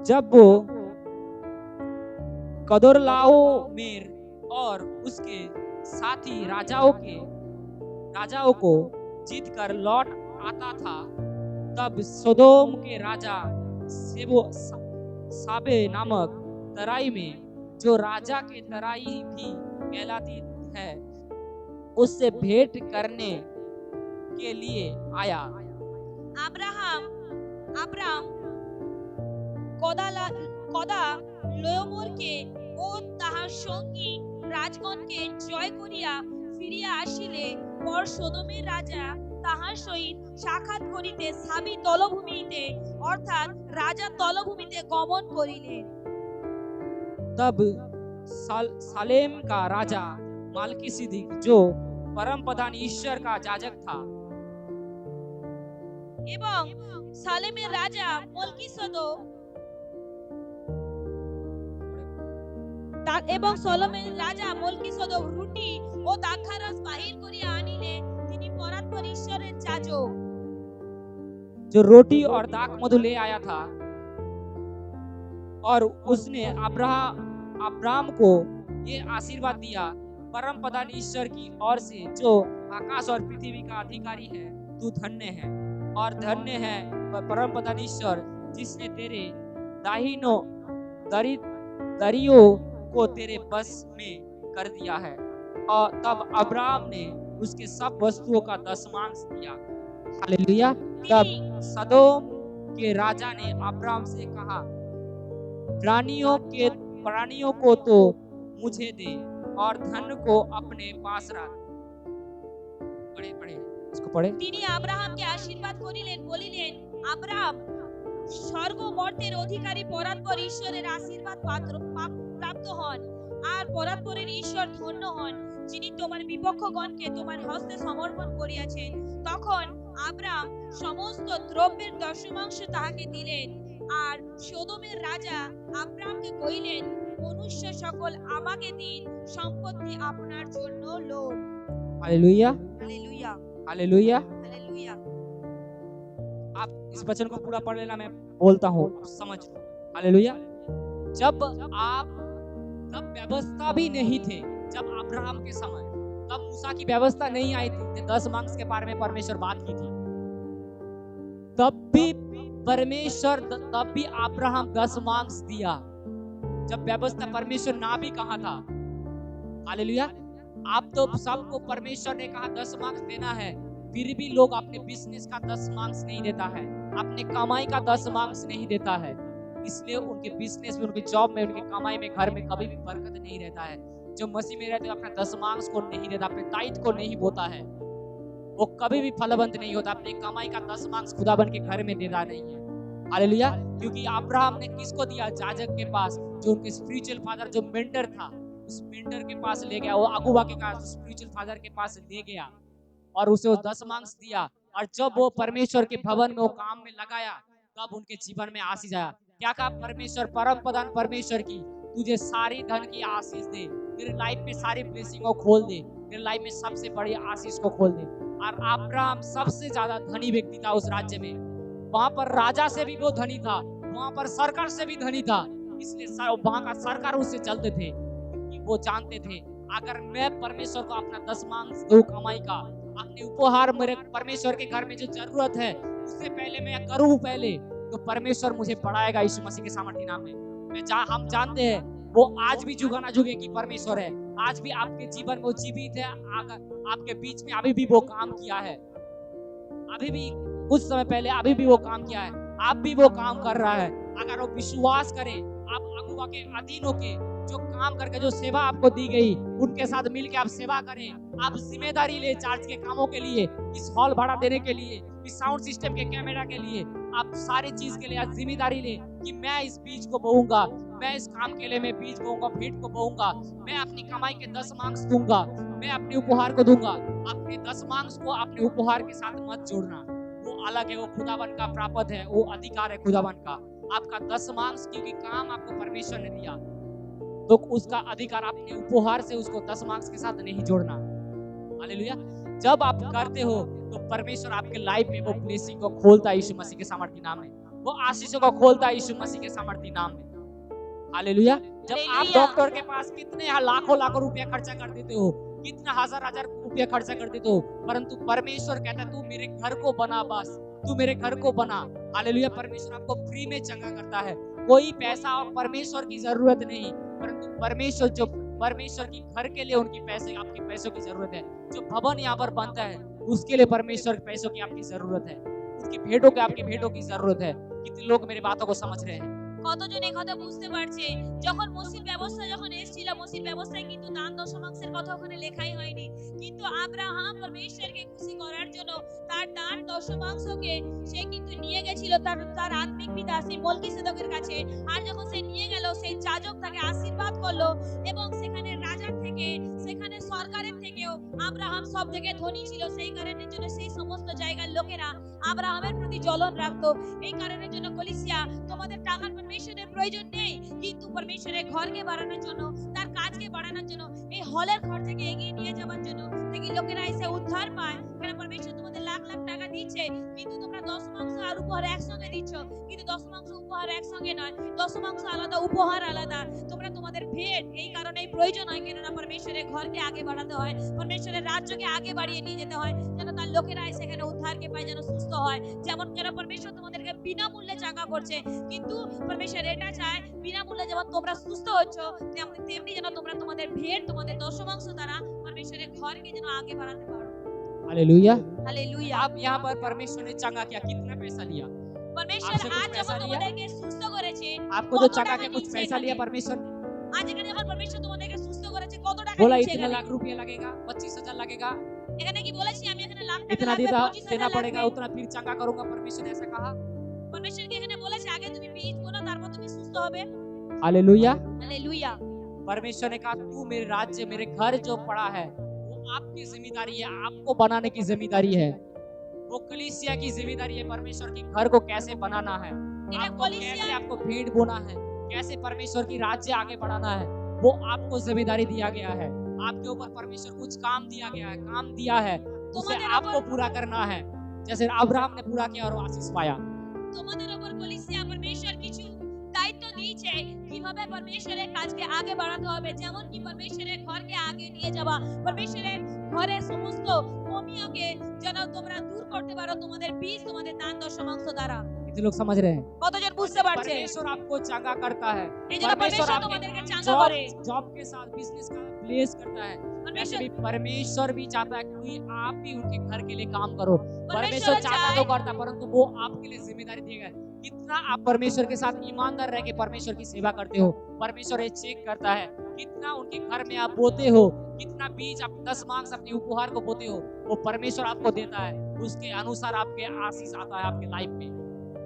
जब वो कदोरलाओमेर और उसके साथी राजाओं को जीत कर लौट आता था, तब सोदोम के राजा साबे नामक तराई में, जो राजा के तराई भी कहलाती है, उससे भेंट करने के लिए आया। আব্রাহাম কদা লোমরকে ও তাহার সঙ্গী রাজগণকে জয় করিয়া ফিরিয়া আসিলে পর সোদোমের রাজা তাহার সহিত সাক্ষাৎ করিতে সাবি তলভূমিতে অর্থাৎ রাজা তলভূমিতে গমন করিলেন। तब सालेम का राजा माल्किसिदिक, जो परम प्रधान ईश्वर का याजक था, এবং সালেমের রাজা মলকিসেদক এবং সলোমের রাজা মলকিসেদক রুটি ও দ্রাক্ষারস বাহির করিয়া আনিলে, তিনি পরাৎপর ঈশ্বরের যাজক। जो रोटी और दाख मधु ले आया था, और उसने अब्राहम को ये आशीर्वाद दिया, परम प्रधान ईश्वर की ओर से, जो आकाश और पृथ्वी का अधिकारी है, तू धन्य है और धन्य है परम प्रधान ईश्वर, जिसने तेरे दाहिनो दरियों को तेरे बस में कर दिया है। और तब अब्राहम ने उसके सब वस्तुओं का दशमांश दिया। हालेलुया। तब सदोम के राजा ने अब्राहम से कहा, प्राणियों को तो मुझे दे और धन को अपने पास रख। पढ़े इसको पढ़े। তিনি আব্রাহামকে আশীর্বাদ করিলেন, বলিলেন, আব্রাহাম স্বর্গ মর্তের অধিকারী পরাৎপর ঈশ্বরের আশীর্বাদ প্রাপ্ত হন, আর পরাৎপরের ঈশ্বর ধন্য হন, যিনি তোমার বিপক্ষগণকে তোমার হস্তে সমর্পণ করিয়াছেন। তখন আব্রাহাম সমস্ত দ্রব্যের দশমাংশ তাহাকে দিলেন। আর সোদোমের রাজা আব্রাহামকে কহিলেন, মনুষ্য সকল আমাকে দিন, সম্পত্তি আপনার জন্য loan. Hallelujah hallelujah hallelujah. Hallelujah. आप इस वचन को पूरा पढ़ लेना, मैं बोलता हूँ, समझ लो। हालेलुया। जब व्यवस्था भी नहीं थे, जब अब्राहम के समय, तब मूसा की व्यवस्था नहीं आई थी, 10 मांस के बारे में परमेश्वर बात की थी, तब भी अब्राहम 10 मांस दिया, जब व्यवस्था परमेश्वर ना भी कहा था। हालेलुया। आप तो सबको परमेश्वर ने कहा 10 मांस देना है, फिर भी लोग अपने बिजनेस का 10 मांस नहीं देता है, अपने कमाई का 10 मांस नहीं देता है, इसलिए उनके बिजनेस में, उनके जॉब में, उनके कमाई में, घर में कभी भी बरकत नहीं रहता है। जो मसीह में रहते हैं अपने 10 मांस को नहीं देता, अपने दायित्व को नहीं बोता है, वो कभी भी फलवंत नहीं होता, अपनी कमाई का 10 मांस खुदाबंद के घर में देता नहीं है। हालेलुया। क्योंकि अब्राहम ने किसको दिया? याजक के पास, जो उनके स्पिरिचुअल फादर, जो मेंटर था, उस मेंटर के पास ले गया, वो अगुवा के पास, स्पिरिचुअल फादर के पास ले गया और उसे वो 10 मांस दिया। और जब वो परमेश्वर के भवन में वो काम में लगाया, तब उनके जीवन में आशीष आया। क्या कहा परमेश्वर, परम प्रधान परमेश्वर की, तुझे सारी धन की आशीष दे, तेरे लाइफ में सारी ब्लेसिंग को खोल दे, तेरे लाइफ में सबसे बड़ी आशीष को खोल दे। और अब्राहम सबसे ज्यादा धनी व्यक्ति था उस राज्य में, वहां पर राजा से भी वो धनी था, वहां पर सरकार से भी धनी था, इसलिए वहां का सरकार उससे चलते थे, क्योंकि वो जानते थे अगर मैं परमेश्वर को अपना 10 मांस दूं कमाई का, अपने उपहार मेरे परमेश्वर के घर में जो जरूरत है उससे पहले मैं करूं पहले, तो परमेश्वर मुझे बढ़ाएगा यीशु मसीह के सामर्थ्य नाम में। हम जानते हैं वो आज भी जुगा ना जुगे कि परमेश्वर है, आज भी आपके जीवन में वो जीवित है, आपके बीच में अभी भी वो काम किया है, अभी भी कुछ समय पहले अभी भी वो काम किया है, आप भी वो काम कर रहा है। अगर वो विश्वास करें, आप अगुवा के अधीन होके जो काम करके जो सेवा आपको दी गई उनके साथ मिलकर आप सेवा करें, आप जिम्मेदारी ले चर्च के कामों के लिए, इस हॉल भाड़ा देने के लिए, इस साउंड सिस्टम के कैमरा के लिए, आप सारी चीज के लिए आप जिम्मेदारी ले कि मैं इस बीज को बोऊंगा, मैं इस काम के लिए मैं बीज बोऊंगा, भेंट को बोऊंगा, मैं अपनी कमाई के 10 मांस दूंगा, मैं अपने उपहार को दूंगा। अपने 10 मांस को अपने उपहार के साथ मत जोड़ना, वो अलग है, वो खुदावन का प्राप्त है, वो अधिकार है खुदावन का। आपका 10 मांस क्योंकि काम आपको परमेश्वर ने दिया, तो उसका अधिकार अपने उपहार से उसको 10 मांस के साथ नहीं जोड़ना। हालेलुया। जब आप करते हो तो परमेश्वर आपके लाइफ में वो ब्लेसिंग को खोलता है यीशु मसीह के सामर्थी नाम में, वो आशीषों को खोलता है यीशु मसीह के सामर्थी नाम में। हालेलुया। जब आप डॉक्टर के पास कितने लाखों लाखों रुपया खर्चा कर देते हो, कितना हजार रुपया खर्चा कर देते हो, परंतु परमेश्वर कहता है तू मेरे घर को बना, बस तू मेरे घर को बना। हालेलुया। परमेश्वर आपको फ्री में चंगा करता है, कोई पैसा और परमेश्वर की जरूरत नहीं, परंतु परमेश्वर जो परमेश्वर की घर के लिए उनकी पैसे आपके पैसों की जरूरत है, जो भवन यहाँ पर बनता है उसके लिए परमेश्वर के पैसों की आपकी जरूरत है, उसकी भेंटों के आपकी भेंटों की जरूरत है। कितने लोग मेरी बातों को समझ रहे हैं? কতজন এই কথা বুঝতে পারছে? যখন মসির ব্যবস্থা যখন এসেছিল, মসির ব্যবস্থায় কিন্তু দান দশমাংশের কথা ওখানে লেখাই হয়নি, কিন্তু আব্রাহাম পরমেশ্বরকে খুশি করার জন্য তার দান দশমাংশকে সে কিন্তু নিয়ে গেছিল তার আত্মিক পিতা সেই মলকিসেদকের কাছে। আর যখন সে নিয়ে গেল, সেই যাজক তাকে আশীর্বাদ করলো এবং সেখানে রাজার থেকে, সেখানে সরকারের থেকেও আব্রাহাম সব থেকে ধনী ছিল। সেই কারণের জন্য সেই সমস্ত জায়গার লোকেরা আব্রাহামের প্রতি জ্বলন রাখতো। এই কারণের জন্য কলিসিয়া, তোমাদের টাকার परमेश्वरेর প্রয়োজন নেই, কিন্তু পরমেশ্বরের ঘরকে বাড়ানোর জন্য, তার কাজকে বাড়ানোর জন্য, এই হলের খরচাকে এগিয়ে নিয়ে যাওয়ার জন্য, তাকে লোকেরা এসে উদ্ধার পায়। কারণ পরমেশ্বর তোমাদের লাখ লাখ টাকা দিচ্ছে, কিন্তু তোমরা দশমাংশ আর উপহার একসঙ্গে দিচ্ছ, কিন্তু দশমাংশ উপহার একসঙ্গে নয়, দশমাংশ আলাদা, উপহার আলাদা। তোমরা তোমাদের ভেট এই কারণেই প্রয়োজন হয়, কেননা পরমেশ্বরের ঘরকে আগে বাড়াতে হয়, পরমেশ্বরের রাজ্যকে আগে বাড়িয়ে নিয়ে যেতে হয়, যেন তার লোকেরা সেখানে উদ্ধারকে পায়, যেন সুস্থ হয়। যেমন কেন পরমেশ্বর তোমাদেরকে বিনামূল্যে চাঙ্গা করছে, কিন্তু পরমেশ্বর এটা চায় বিনামূল্যে যেমন তোমরা সুস্থ হচ্ছ, তেমনি যেন তোমরা তোমাদের ভেট, তোমাদের দশমাংশ দ্বারা পরমেশ্বরের ঘরকে যেন আগে বাড়াতে পারো। हालेलुया। हालेलुया। आप यहाँ पर परमेश्वर ने चंगा किया, कितना पैसा लिया? परमेश्वर आपसे कुछ आज पैसा যখন लिया? তোমাদেরকে সুস্থ করেছে, आपको जो चंगा किया कुछ पैसा लिया परमेश्वर ने? আজ এখানে যখন পরমেশ্বর তোমাদেরকে সুস্থ করেছে, কত টাকা बोला দিয়েছে? इतना लाख रुपया लगेगा, 25,000 लगेगा, এখানে কি বলেছি আমি এখানে লাখ টাকা इतना লাগবে, देना 25,000 पड़ेगा, লাগবে? उतना फिर चंगा करूंगा, परमेश्वर ने ऐसा कहा? परमेश्वर কি এখানে বলেছে আগে তুমি বীজ বোনো তারপর তুমি সুস্থ হবে? हालेलुया। हालेलुया। परमेश्वर ने कहा तू मेरे राज्य, मेरे घर जो पड़ा है वो आपकी जिम्मेदारी है, आपको बनाने की जिम्मेदारी है, वो कलीसिया की जिम्मेदारी है, परमेश्वर के घर को कैसे बनाना है, এটা आपको কলিসিয়া, कैसे आपको भेंट बोना है, कैसे परमेश्वर की राज्य आगे बढ़ाना है, वो आपको जिम्मेदारी दिया गया है। आपके ऊपर परमेश्वर कुछ काम दिया गया है, काम दिया है, उसे তোমাদের आपको উপর पूरा करना है, जैसे अब्राहम ने पूरा किया और आशीष पाया। তোমাদের উপর কলিসিয়া পরমেশ্বর কিছু দায়িত্ব দিয়েছে, কিভাবে পরমেশ্বরের কাজকে আগে বাড়াতে হবে, যেমন কি পরমেশ্বরের ঘরকে আগে নিয়ে যাওয়া, পরমেশ্বরের ঘরের সমস্ত কমিয়াকে যেন তোমরা দূর করতে পারো তোমাদের বীজ, তোমাদের দান দশমাংশ দ্বারা। कितने लोग समझ रहे हैं? কতজন বুঝতে পারছে? परमेश्वर आपको चंगा करता है, এই জন্য परमेश्वर পরমেশ্বর आपके তোমাদেরকে চাঙ্গা করে। जॉब के साथ बिजनेस का ब्लेस करता है। वैसे পরমেশ্বর भी परमेश्वर भी चाहता है कि आप भी उनके घर के लिए काम करो। परमेश्वर परमेश्वर चाहता चाहे- तो करता, परंतु वो आपके लिए जिम्मेदारी देगा। कितना आप परमेश्वर के साथ ईमानदार रह के परमेश्वर की सेवा करते हो, परमेश्वर ये चेक करता है। कितना उनके घर में आप बोते हो, कितना बीज आप 10 मार्क्स अपने उपहार को बोते हो, वो परमेश्वर आपको देता है, उसके अनुसार आपके आशीष आता है आपके लाइफ में।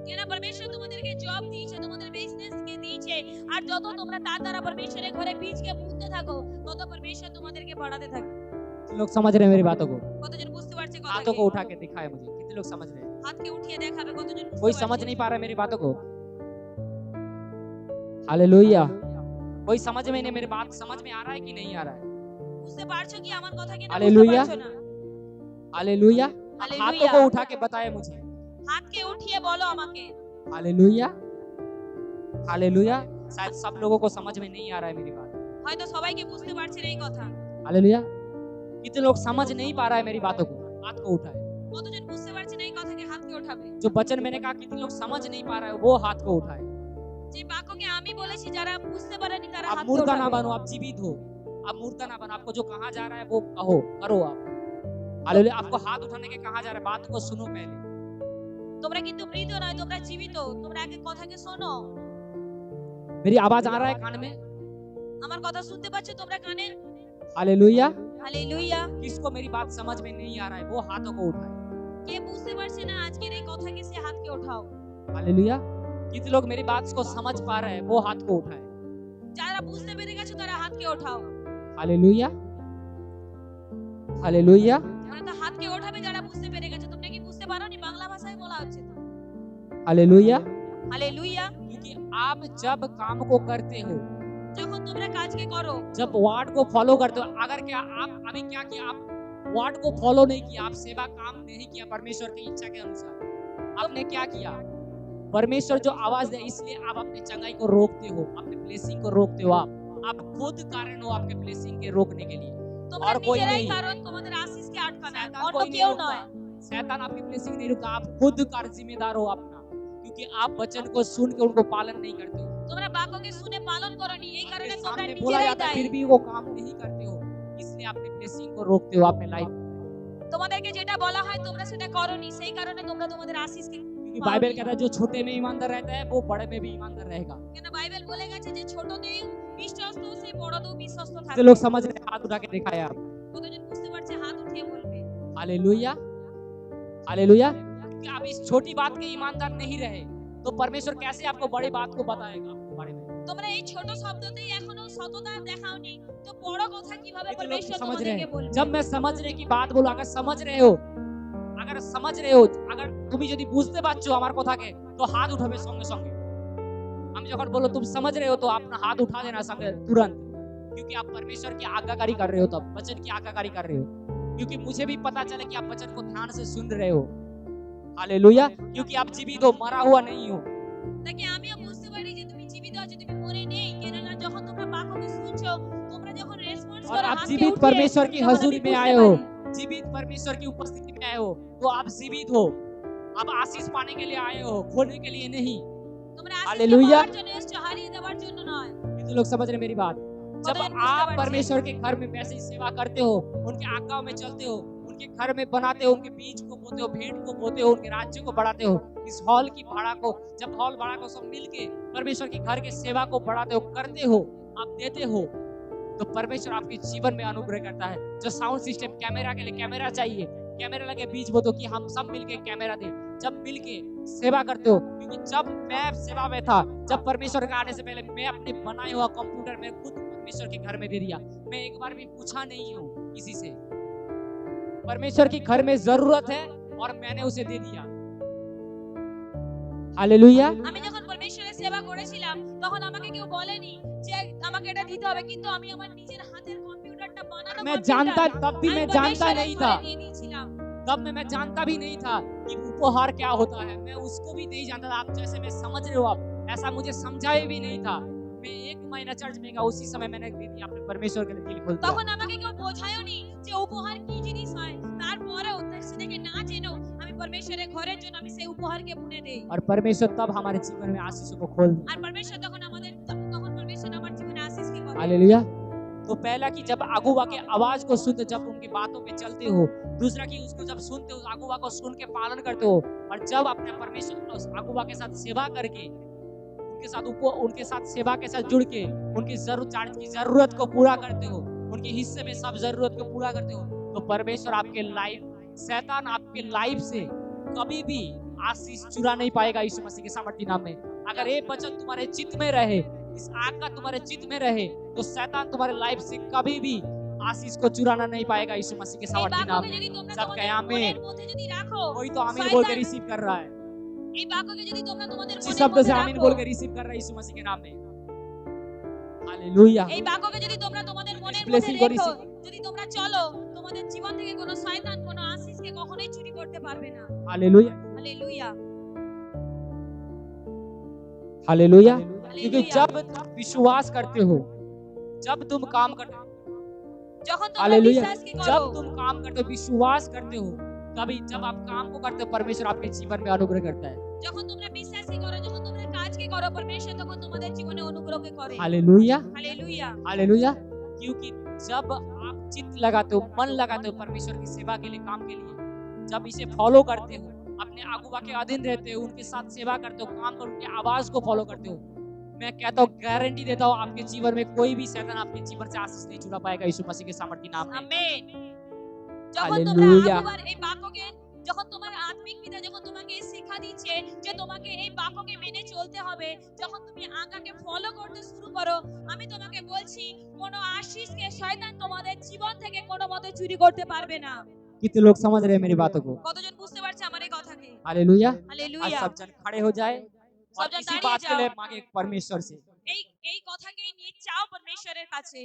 কেন পরমেশ্বর তোমাদেরকে জব দিয়েছে, তোমাদের বিজনেসকে দিয়েছে, আর যত তোমরা তার দ্বারা পরমেশ্বরের ঘরে বীজকে বুনতে থাকো, তত পরমেশ্বর তোমাদেরকে বাড়াতে থাকে। कितने लोग समझ रहे हैं मेरी बातों को? কতজন বুঝতে পারছে हाथों কথাকে? को उठा के दिखाए मुझे, कितने लोग समझ रहे हैं? হাতকে উঠিয়ে দেখাবে কতজন বুঝতে कोई পারছে? समझ नहीं पा रहा है मेरी बातों को? हालेलुया। कोई समझ में नहीं, मेरी बात समझ में आ रहा है कि नहीं आ रहा है? বুঝতে পারছো কি আমার কথা কি না বুঝতে हालेलुया। পারছো ना? हालेलुया। हालेलुया। हाथों को उठा के बताए मुझे। হাতকে উঠিয়ে বলো আমাকে। हालेलुया। हालेलुया। शायद सब लोगों को समझ में नहीं आ रहा है मेरी बात। হয়তো সবাইকে বুঝতে পারছে না এই কথা। हालेलुया। कितने लोग समझ नहीं पा रहा है मेरी बातों को? हाथ को उठाए। কতজন বুঝতে পারছে না এই কথাকে, হাতকে উঠাবে। जो वचन मैंने कहा कितने लोग समझ नहीं पा रहा है वो हाथ को उठाए। যে বাক্যকে আমি বলেছি যারা বুঝতে পারেনি তারা आप হাত मुर्दा ना ওঠাবে। बनो, आप जीवित हो। आप मुर्दा ना बनो, आपको जो कहा जा रहा है वो कहो, करो आप। हालेलुया। आपको हाथ उठाने के कहा जा रहा है, बात को सुनो पहले। তোমরা কিন্তু মৃত নয়, তোমরা জীবিত। তোমরা আগে কথাকে শোনো। मेरी आवाज आ रहा है कान में? আমার কথা শুনতে পাচ্ছ তোমরা কানে? हालेलुया। হালেলুয়া। किसको मेरी बात समझ में नहीं आ रहा है वो हाथों को उठाए। কে বুঝতে পারছে না আজকের এই কথাকে সে হাতকে ওঠাও। हालेलुया। कितने लोग मेरी बात को समझ पा रहे हैं वो हाथ को उठाए। যারা বুঝতে পেরে গেছো তারা হাতকে ওঠাও। हालेलुया। हालेलुया। তোমরা তো হাতকে ওঠাবে যারা বুঝতে পেরে গেছো। তোমরা কি বুঝতে পারোনি? বাংলা ভাষায় বলা হচ্ছে তো। हालेलुया। হালেলুয়া। क्योंकि आप जब काम को करते हो, যখন তোমরা কাজকে করো, जब वर्ड को फॉलो करते हो, अगर क्या आप अभी क्या किया, आप वर्ड को फॉलो नहीं किया, आप सेवा काम नहीं किया परमेश्वर की इच्छा के अनुसार, आपने क्या किया? परमेश्वर जो आवाज दे इसलिए आप अपने चंगाई को रोकते हो, अपने ब्लेसिंग को रोकते हो। आप खुद कारण हो आपके ब्लेसिंग के रोकने के लिए, তোমরা और कोई নিজেরাই नहीं। কারণ তোমাদের আশীষকে আটকানো, शैतान অন্য कोई नहीं কেউ रोकता। নয়। शैतान आपकी ब्लेसिंग नहीं रुका, आप खुद कार जिम्मेदार हो अपना, क्योंकि आप वचन को सुन के उनको पालन नहीं करते हो। তোমরা বাক্যকে শুনে পালন করনি, এই কারণে आपके তোমরা सामने बोला নিজেরাই जाता है দায়ী। फिर भी वो काम नहीं करते हो, इसलिए अपने ब्लेसिंग को रोकते हो अपने लाइफ। তোমাদেরকে যেটা বলা হয় তোমরা সেটা করনি, সেই কারণে তোমরা তোমাদের আশীষকে क्योंकि बाइबल कहता है जो छोटे में ईमानदार रहता है वो बड़े में भी ईमानदार रहेगा। কেন বাইবেল বলে গেছে যে ছোটতেই বিশ্বস্ত সে বড়তেও বিশ্বস্ত कितने থাকবে। लोग समझ रहे हैं? हाथ उठा के दिखाया आप। কতজন বুঝতে পারছে? হাত উঠিয়ে বলবে। हालेलुया। हालेलुया। कि आप इस छोटी बात के ईमानदार नहीं रहे तो परमेश्वर कैसे आपको बड़ी बात को बताएगा आपके बारे में? তোমরা এই ছোট শব্দতেই এখনো সততা দেখাওনি, তো বড় কথা কিভাবে कितने लोग পরমেশ্বর समझ रहे তোমাদেরকে हैं? বলবে? जब मैं समझने की बात बोलूं, अगर समझ रहे हो, अगर তুমি যদি বুঝতে পারছো আমার কথাকে তো হাত উঠাবে সঙ্গে সঙ্গে। আমি যখন বলো तुम समझ रहे हो तो अपना हाथ उठा देना संगे तुरंत, क्योंकि आप परमेश्वर की आज्ञाकारी कर रहे हो, तब वचन की आज्ञाकारी कर रहे हो। क्योंकि मुझे भी पता चला कि आप वचन को ध्यान से सुन रहे हो। हालेलुया। क्योंकि आप जीवित हो, मरा हुआ नहीं हो। তাকে আমিও বুঝতে পারি যে তুমি জীবিত আছো, তুমি মরে নেই। কেননা যখন তোমরা বাক্যকে শুনছো, তোমরা যখন রেসপন্স और করো आप হাতকে जीवित উঠিয়ে, परमेश्वर की তখন আমি हजूरी में বুঝতে आए हो, পারি। जीवित परमेश्वर की उपस्थिति में आए हो, तो आप जीवित हो। आप आशीष पाने के लिए आए हो, खोने के लिए नहीं। তোমরা আশীষকে हालेलुया। পাওয়ার जন্য এসেছো, হারিয়ে দেওয়ার জন্য নয়। कितने लोग समझ रहे हैं मेरी बात? जब कतजन बुझते आप पारछे? परमेश्वर के घर में वैसे ही सेवा करते हो, उनके आज्ञाओं में चलते हो, उनके घर में बनाते हो, उनके बीज को बोते हो, भेंट को बोते हो, उनके राज्य को बढ़ाते हो, इस हॉल की भाड़ा को, जब हॉल भाड़ा को सब मिलके परमेश्वर के घर के सेवा को बढ़ाते हो, करते हो, आप देते हो, तो परमेश्वर आपके जीवन में अनुग्रह करता है। जो साउंड सिस्टम, कैमरा के लिए कैमरा चाहिए, कैमरा लगे बीच बोतो कि हम सब मिलके कैमरा दे, जब मिलके सेवा करते हो। क्योंकि जब मैं सेवा में था, जब परमेश्वर के आने से पहले मैं अपने बनाए हुआ कंप्यूटर में खुद परमेश्वर के घर में दे दिया। मैं एक बार भी पूछा नहीं हूँ किसी से। परमेश्वर की घर में जरूरत है और मैंने उसे दे दिया। हालेलुया। আমি যখন পরমেশ্বরের সেবা করেছিলাম তখন আমাকে কেউ বলেনি যে আমাকে এটা দিতে হবে, কিন্তু আমি আমার নিজের হাতের কম্পিউটারটা বানানো मैं কম্পিউটার जानता, तब भी আমি मैं जानता পরমেশ্বরের नहीं ঘরে था, দিয়ে দিয়েছিলাম। तब में मैं जानता भी नहीं था कि उपहार क्या होता है। मैं उसको भी नहीं जानता था। आप जैसे मैं समझ रहे हो, आप ऐसा मुझे समझाए भी नहीं था। मैं 1 महीना चर्च में गया, उसी समय मैंने दे दिया अपने परमेश्वर के लिए दिल खोल दिया। তখন আমাকে কেউ বোঝায়নি যে উপহার কি জিনিস হয়। তারপরেও সেটাকে না জেনেও আমি পরমেশ্বরের ঘরের জন্য আমি সেই উপহারকে বুনে দেই। और परमेश्वर तब हमारे जीवन में आशीषों को खोल दिया। আর পরমেশ্বর তখন পরমেশ্বর আমার জীবনে আশীষকে করে। हालेलुया। तो पहला कि जब अगुवा के आवाज को सुनते, जब उनकी बातों पे चलते हो। दूसरा कि उसको जब सुनते हो, अगुवा को सुन के पालन करते हो। और जब अपने परमेश्वर उस अगुवा के साथ सेवा करके, उनके साथ सेवा के साथ जुड़ के उनकी जरूरत को पूरा करते हो, उनके हिस्से में सब जरूरत को पूरा करते हो, तो परमेश्वर आपके लाइफ, शैतान आपके लाइफ से कभी भी आशीष चुरा नहीं पाएगा यीशु मसीह के सामर्थ्य नाम में। अगर ये वचन तुम्हारे चित्त में रहे, इस आज्ञा तुम्हारे चित्त में रहे, तो शैतान तुम्हारे लाइफ से कभी भी आशीष को चुराना नहीं पाएगा यीशु मसीह के এই सामर्थ्य नाम বাক্যকে में। যদি তোমরা सब তোমাদের कहे आमीन। মনের মধ্যে যদি রাখো, कोई तो आमीन बोल के शैतान रिसीव कर रहा है, এই বাক্যকে যদি তোমরা তোমাদের इस মনের शब्द মধ্যে से आमीन রাখো, बोल के रिसीव कर रहा है यीशु मसीह के नाम में। हालेलुया। এই বাক্যকে যদি তোমরা তোমাদের মনের মধ্যে blessing को রেখো, receive- যদি তোমরা চলো, তোমাদের জীবন থেকে কোনো শয়তান কোনো আশীষকে কখনোই চুরি করতে পারবে না। हालेलुया। হালেলুয়া। हालेलुया। क्योंकि हालेलुया। जब तुम विश्वास करते हो, जब तुम काम करते हो, যখন তোমরা हालेलुया, বিশ্বাসকে করো, जब तुम काम करते हो, विश्वास करते हो, तभी जब आप काम को करते हो परमेश्वर आपके जीवन में अनुग्रह करता है। যখন তোমরা বিশ্বাসী করো, যখন তোমরা কাজকে করো, পরমেশ্বর তখন তোমাদের জীবনে অনুগ্রহকে করে। Hallelujah hallelujah. हालेलुया। क्योंकि जब आप चित्त लगाते हो, मन लगाते हो परमेश्वर की सेवा के लिए, काम के लिए, जब इसे फॉलो करते हो, अपने अगुवा के अधीन रहते हो, उनके साथ सेवा करते हो, काम कर उनके आवाज को फॉलो करते हो, मैं कहता हूँ, गारंटी देता हूँ, आपके जीवन में कोई भी शैतान आपके जीवन से आशीष नहीं चुरा पाएगा यीशु मसीह के सामर्थी नाम में। আমেন। যখন তোমরা हालेलुया আগুবার এই বাক্যকে, যখন তোমার আত্মিক পিতা যখন তোমাকে এই শিক্ষা দিচ্ছে যে তোমাকে এই বাক্যকে মেনে চলতে হবে, যখন তুমি আজ্ঞাকে ফলো করতে শুরু করো, আমি তোমাকে বলছি কোনো আশীষকে শয়তান তোমাদের জীবন থেকে কোনো মতে চুরি করতে পারবে না। कितने लोग समझ रहे हैं मेरी बातों को? কতজন বুঝতে পারছে আমার এই কথাকে? हालेलुया। आज हालेलुया। सब जन खड़े हो जाए और सब जन इसी दाঁড়িয়ে बात के যাও। लिए मांगे परमेश्वर से। এই এই কথাকেই নিয়ে চাও পরমেশ্বরের কাছে।